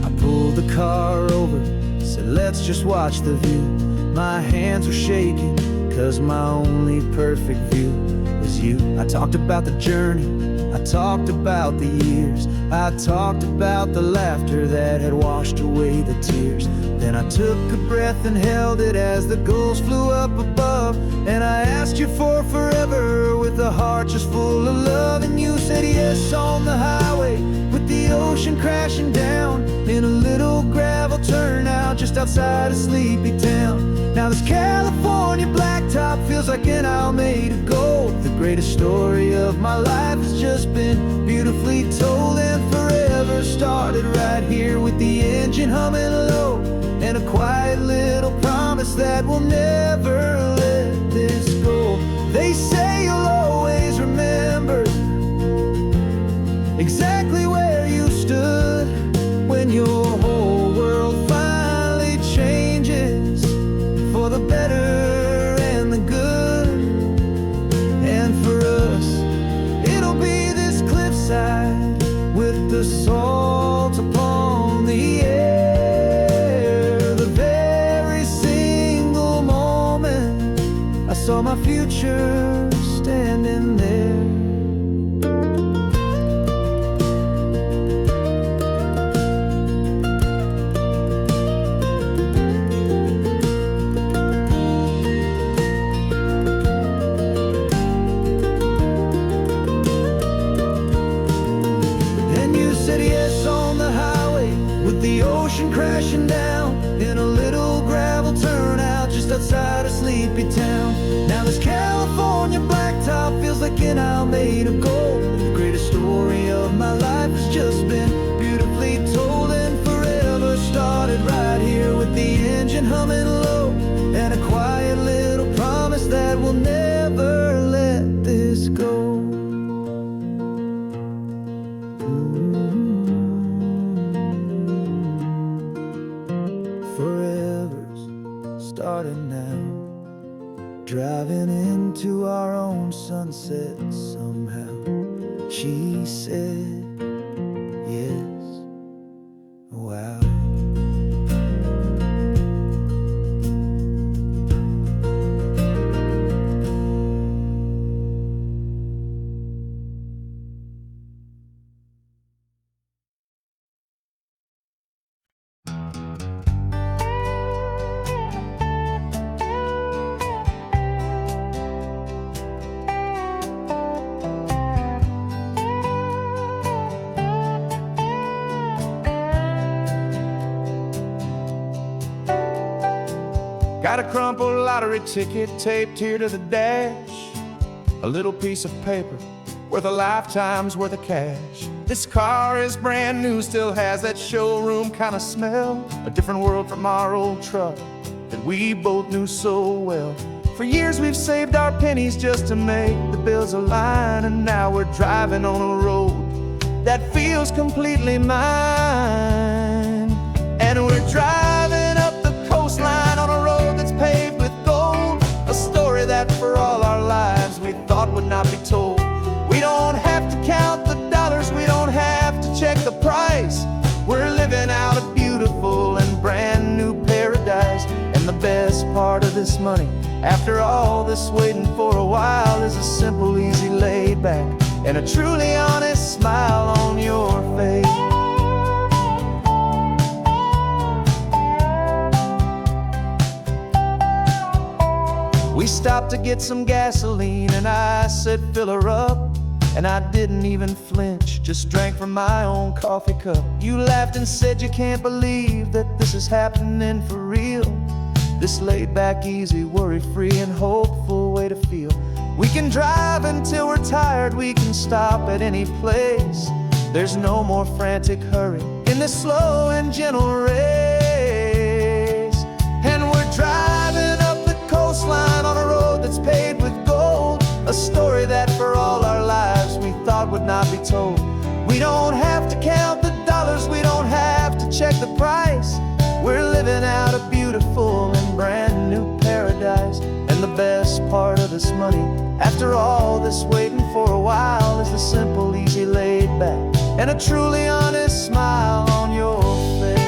I pulled the car over, said let's just watch the view. My hands were shaking, 'cause my only perfect view was you. I talked about the journey, I talked about the years, I talked about the laughter that had washed away the tears. Then I took a breath and held it as the gulls flew up above, and I asked you for forever with a heart just full of love. And you said yes on the highway, with the ocean crashing down, in a little gravel turnout just outside a sleepy town. Now this California blacktop feels like an hour made of gold. The greatest story of my life has just been beautifully told, and forever started right here with the engine humming low, and a quiet little promise that we'll never let this go. They say you'll always remember exactly where you stood when your whole world finally changes for the better and the good. And for us, it'll be this cliffside with the salt upon the air. The very single moment I saw my future standing there. sleepy town. Now this California blacktop feels like an aisle made of gold. The greatest story of my life has just been beautifully told, and forever started right here with the engine humming low, and a quiet little promise that we'll never let this go. Forever's starting now, driving into our own sunset somehow. She said, yes, wow. Got a crumpled lottery ticket taped here to the dash, a little piece of paper worth a lifetime's worth of cash. This car is brand new, still has that showroom kind of smell, a different world from our old truck that we both knew so well. For years we've saved our pennies just to make the bills align, and now we're driving on a road that feels completely mine. And we're driving up the coastline on a road that's paved with gold, a story that for all our lives we thought would not be told. We don't have to count the dollars, we don't have to check the price. We're living out a beautiful and brand new paradise. And the best part of this money, after all this waiting for a while, is a simple, easy, laid back, and a truly honest smile on your face. We stopped to get some gasoline, and I said, fill her up. And I didn't even flinch, just drank from my own coffee cup. You laughed and said you can't believe that this is happening for real. This laid back, easy, worry-free and hopeful way to feel. We can drive until we're tired, we can stop at any place. There's no more frantic hurry in this slow and gentle race. And we're driving up the coastline on a road that's paved with gold, a story that for all our lives we thought would not be told. We don't have to count the dollars, we don't have to check the price. We're living out a beautiful and brand new paradise. And the best part of this money, after all this waiting for a while, is the simple, easy, laid back, and a truly honest smile on your face.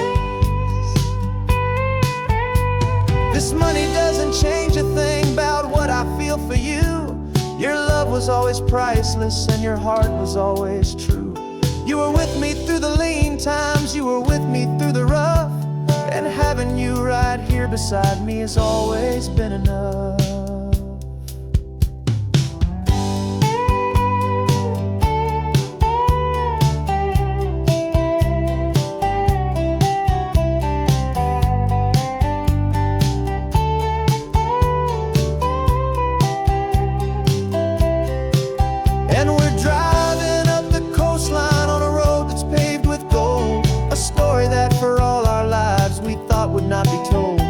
This money doesn't change a thing about what I feel for you. Your love was always priceless and your heart was always true. You were with me through the lean times, you were with me through the rough, and having you right here beside me has always been enough. Would not be told.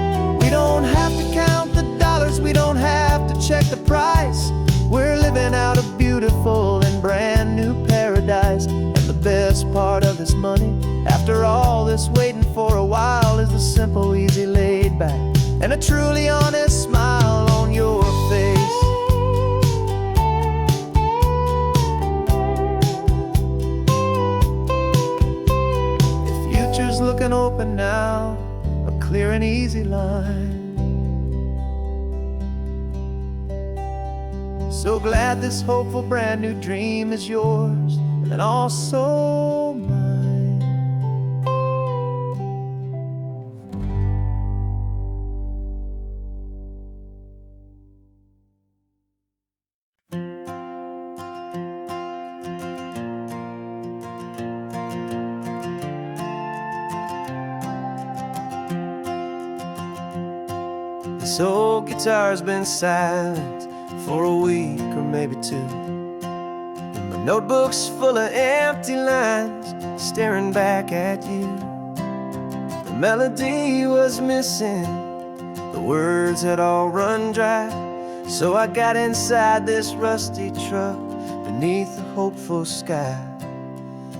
We don't have to count the dollars, we don't have to check the price. We're living out a beautiful and brand new paradise. And the best part of this money, after all this waiting for a while, is the simple, easy, laid back, and a truly honest smile on your face. The future's looking open now, clear and easy line. So glad this hopeful brand new dream is yours and also mine. This old guitar's been silent for a week or maybe two, and my notebook's full of empty lines staring back at you. The melody was missing, the words had all run dry, so I got inside this rusty truck beneath the hopeful sky,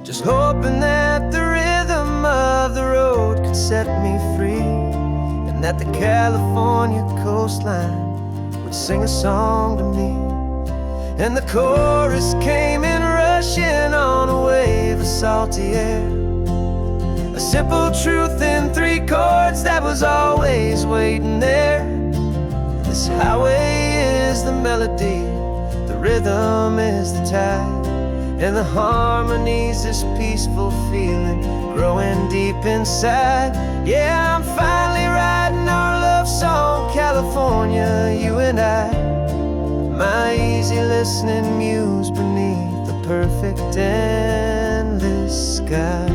just hoping that the rhythm of the road could set me free, and that the California coastline would sing a song to me. And the chorus came in rushing on a wave of salty air, a simple truth in 3 chords that was always waiting there. This highway is the melody, the rhythm is the tide, and the harmony's this peaceful feeling growing deep inside. Yeah, I'm finally writing our love song, California, you and I, my easy listening muse beneath the perfect endless sky.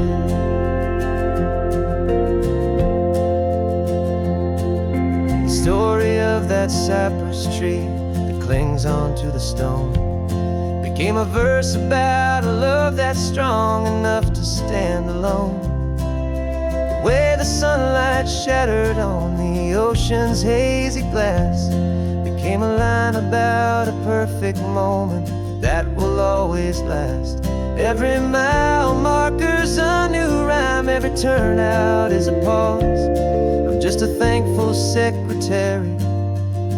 The story of that cypress tree that clings onto the stone became a verse about a love that's strong enough to stand alone. The way the sunlight shattered on the ocean's hazy glass became a line about a perfect moment that will always last. Every mile marker's a new rhyme, every turnout is a pause. I'm just a thankful secretary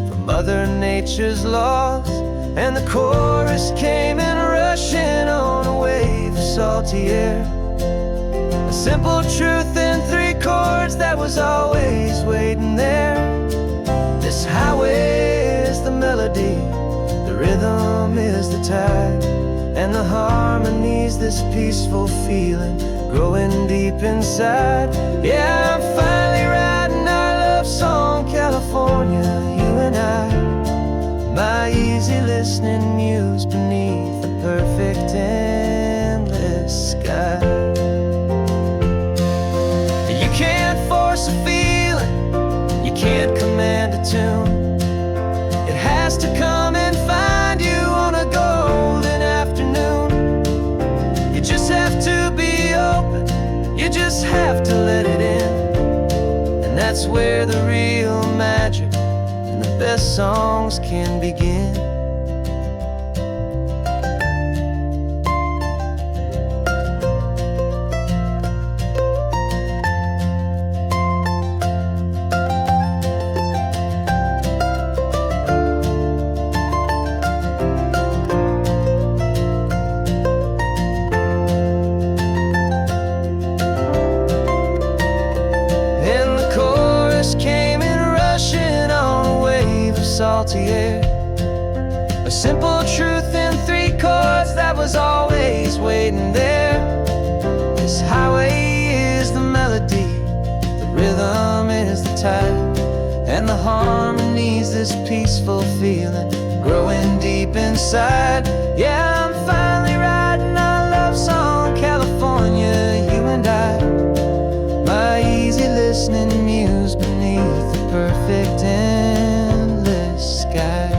for Mother Nature's laws. And the chorus came in rushing on a wave of salty air, a simple truth in 3 chords that was always waiting there. This highway is the melody, the rhythm is the tide, and the harmony's this peaceful feeling growing deep inside. Yeah, I'm finally writing our love song, California, you and I, my easy listening muse beneath the perfect endless sky. You can't force a feeling, you can't command a tune. It has to come and find you on a golden afternoon. You just have to be open, you just have to let it in, and that's where the real magic and the best songs can begin. Came in rushing on a wave of salty air, a simple truth in 3 chords that was always waiting there. This highway is the melody, the rhythm is the tide, and the harmony's this peaceful feeling growing deep inside. Yeah, I'm finally writing our love song, California, you and I, my easy listening muse beneath the perfect endless sky.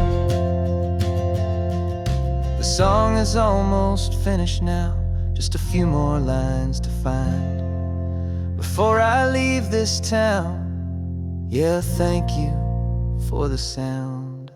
The song is almost finished now, just a few more lines to find before I leave this town. Yeah, thank you for the sound.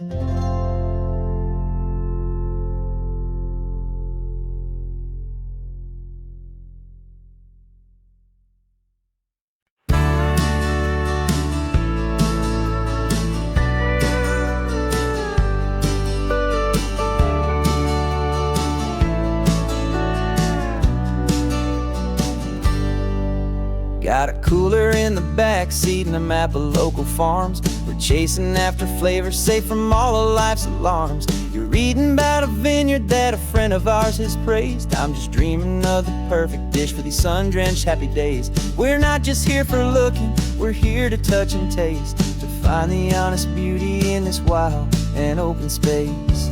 Got a cooler in the back seat and a map of local farms. We're chasing after flavors safe from all of life's alarms. You're reading about a vineyard that a friend of ours has praised. I'm just dreaming of the perfect dish for these sun-drenched happy days. We're not just here for looking, we're here to touch and taste, to find the honest beauty in this wild and open space.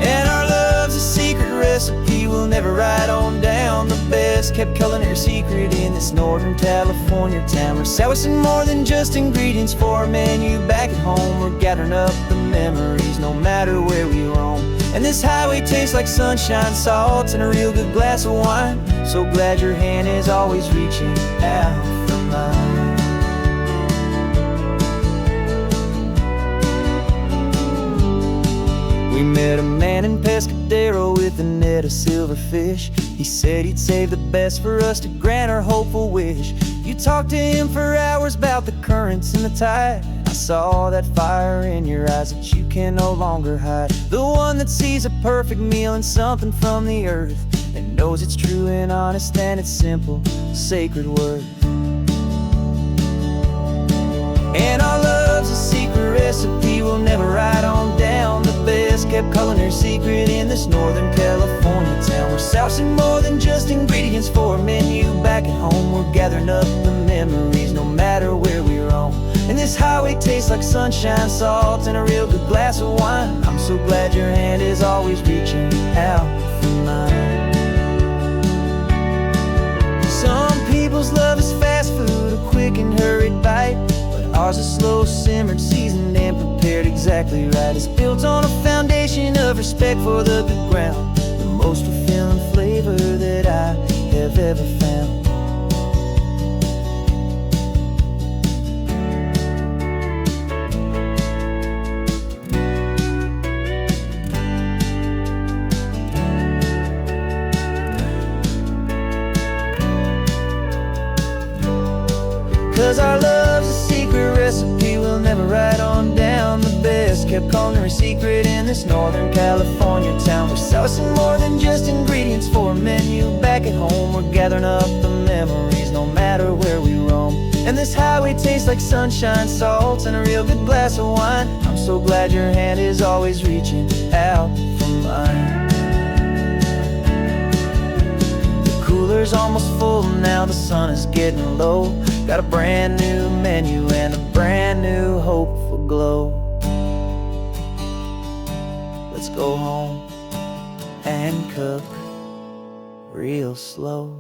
And our love's a secret recipe we'll never write on down. The best best kept culinary secret in this Northern California town. We're sourcing more than just ingredients for a menu back at home. We're gathering up the memories no matter where we roam. And this highway tastes like sunshine, salt, and a real good glass of wine. So glad your hand is always reaching out for mine. We met a man in Pescadero with a net of silverfish. He said he'd save the best for us to grant our hopeful wish. You talked to him for hours about the currents and the tide. I saw that fire in your eyes that you can no longer hide. The one that sees a perfect meal and something from the earth, and knows it's true and honest and it's simple, sacred worth. And our love's a secret recipe we'll never write on down. The best kept culinary secret in this Northern California town. We're sourcing more than just ingredients for a menu back at home. We're gathering up the memories no matter where we roam. And this highway tastes like sunshine, salt, and a real good glass of wine. I'm so glad your hand is always reaching out for mine. Some people's love is fast food, a quick and hurried bite, but ours is slow simmered, seasoned, and prepared exactly right. It's built on a foundation of respect for the good ground, the most fulfilling flavor that I have ever found. 'Cause our love's a secret recipe we'll never write on down. The best kept culinary secret in this Northern California town. We're sourcing more than just ingredients for a menu back at home. We're gathering up the memories no matter where we roam. And this highway tastes like sunshine, salt, and a real good glass of wine. I'm so glad your hand is always reaching out for mine. The cooler's almost full now, the sun is getting low. Got a brand new menu and a brand new hopeful glow. Let's go home and cook real slow.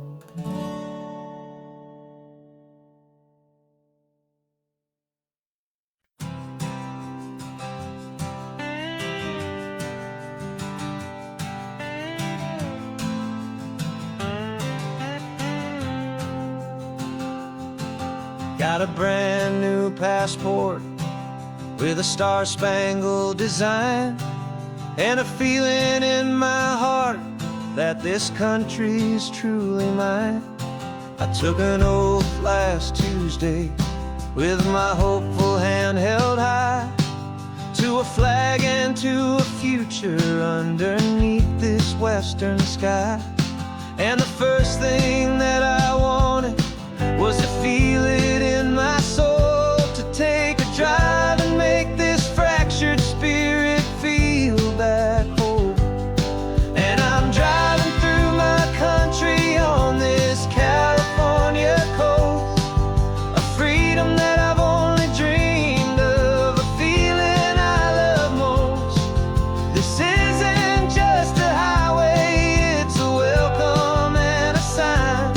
Got a brand new passport with a star-spangled design, and a feeling in my heart that this country's truly mine. I took an oath last Tuesday with my hopeful hand held high, to a flag and to a future underneath this western sky. And the first thing that I wanted was to feel it in my soul, to take a drive and make this fractured spirit feel back home. And I'm driving through my country on this California coast, a freedom that I've only dreamed of, a feeling I love most. This isn't just a highway, it's a welcome and a sign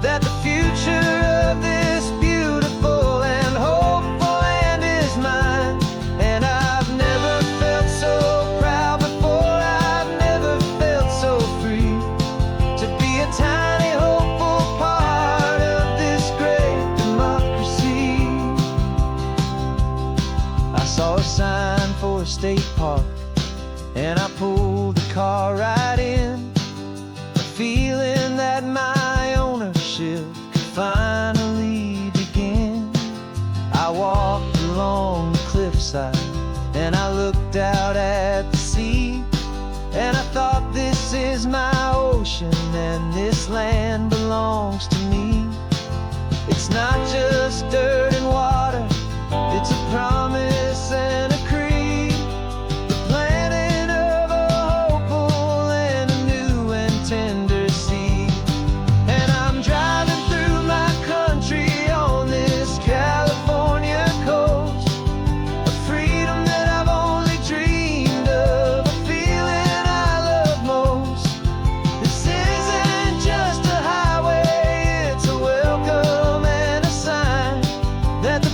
that the future of this beautiful and hopeful land is mine. And I've never felt so proud before, I've never felt so free, to be a tiny hopeful part of this great democracy. I saw a sign for a state park, and I pulled the car right in, a feeling that my ownership finally begin. I walked along the cliffside and I looked out at the sea, and I thought, this is my ocean and this land belongs to me. It's not just dirt and water, it's a promise and a creed, the planting of a hopeful and a new and tender seed. And I'm driving through my country on this California coast, a freedom that I've only dreamed of, a feeling I love most. This isn't just a highway,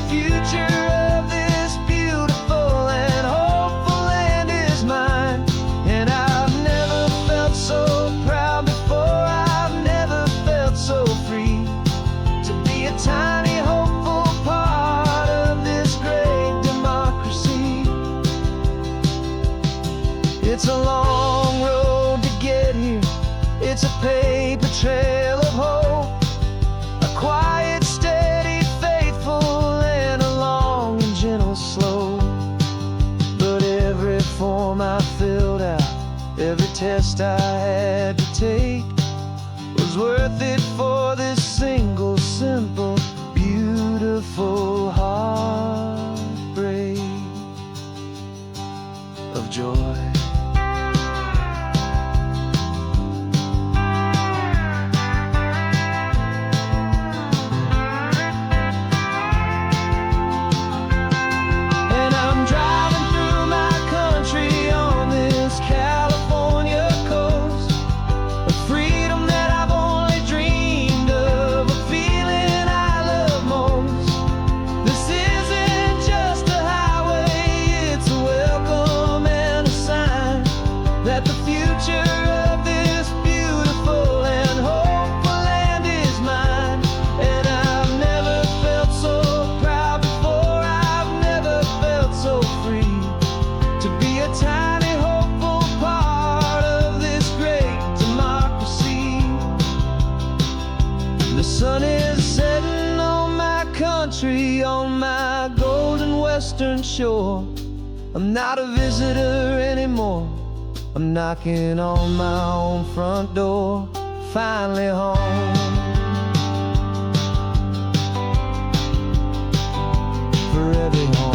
future of this beautiful and hopeful land is mine. And I've never felt so proud before, I've never felt so free to be a tiny hopeful part of this great democracy. It's a long road to get here, it's a paper trail of hope, a quiet, steady, faithful, and a long and gentle slope. But every form I filled out, every test I had to take was worth it for this single, simple, beautiful heartbreak of joy. On my golden western shore, I'm not a visitor anymore. I'm knocking on my own front door, finally home. Forever home.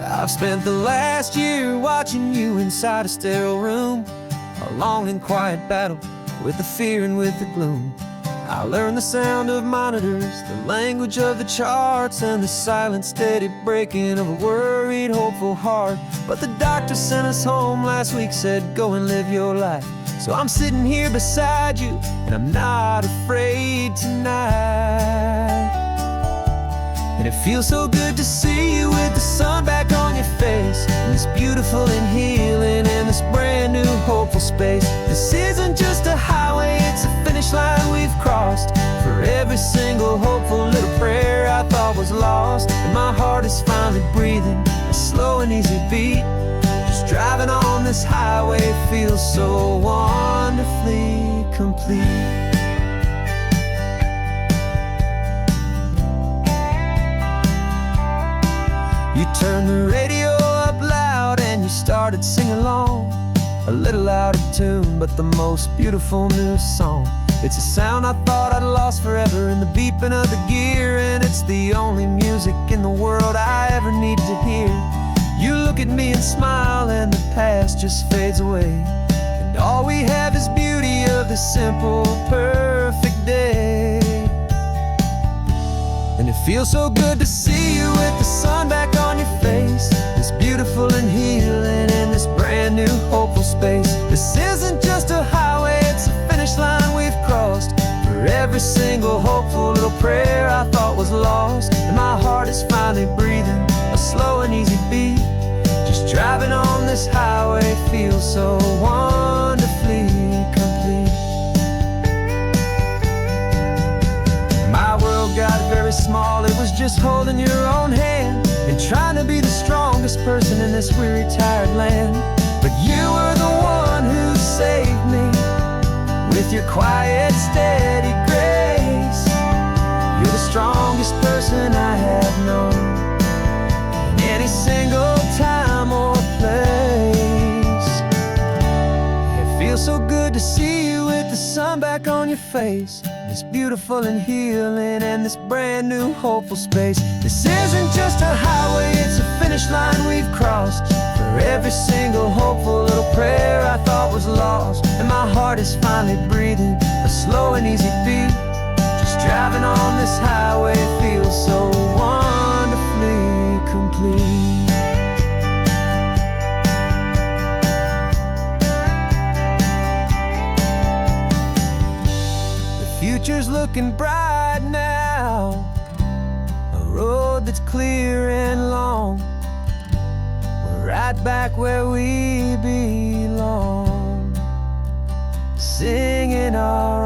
I've spent the last year watching you inside a sterile room, a long and quiet battle with the fear and with the gloom. I learned the sound of monitors, the language of the charts, and the silent, steady breaking of a worried, hopeful heart. But the doctor sent us home last week, said, go and live your life. So I'm sitting here beside you, and I'm not afraid tonight. And it feels so good to see you with the sun back on your face, and this beautiful and healing in this brand new hopeful space. This isn't just a highway, it's a finish line we've crossed. For every single hopeful little prayer I thought was lost, and my heart is finally breathing a slow and easy beat. Just driving on this highway feels so wonderfully complete. You turned the radio up loud and you started singing along, a little out of tune, but the most beautiful new song. It's a sound I thought I'd lost forever in the beeping of the gear, and it's the only music in the world I ever need to hear. You look at me and smile, and the past just fades away, and all we have is beauty of this simple, perfect day. And it feels so good to see you with the sun back on your face, this beautiful and healing in this brand new hopeful space. This isn't just a highway, it's a finish line we've crossed. For every single hopeful little prayer I thought was lost, and my heart is finally breathing a slow and easy beat. Just driving on this highway feels so wonderfully complete. My world got very small, it was just holding your own hand and trying to be the strongest person in this weary, tired land. But you were the one who saved me with your quiet, steady grace. You're the strongest person I have known in any single time or place. It feels so good to see you with the sun back on your face, It's beautiful and healing, and this brand new hopeful space. This isn't just a highway, it's a finish line we've crossed. For every single hopeful little prayer I thought was lost. And my heart is finally breathing a slow and easy beat. Just driving on this highway feels so wonderfully complete. Future's looking bright now, a road that's clear and long. We're right back where we belong, singing our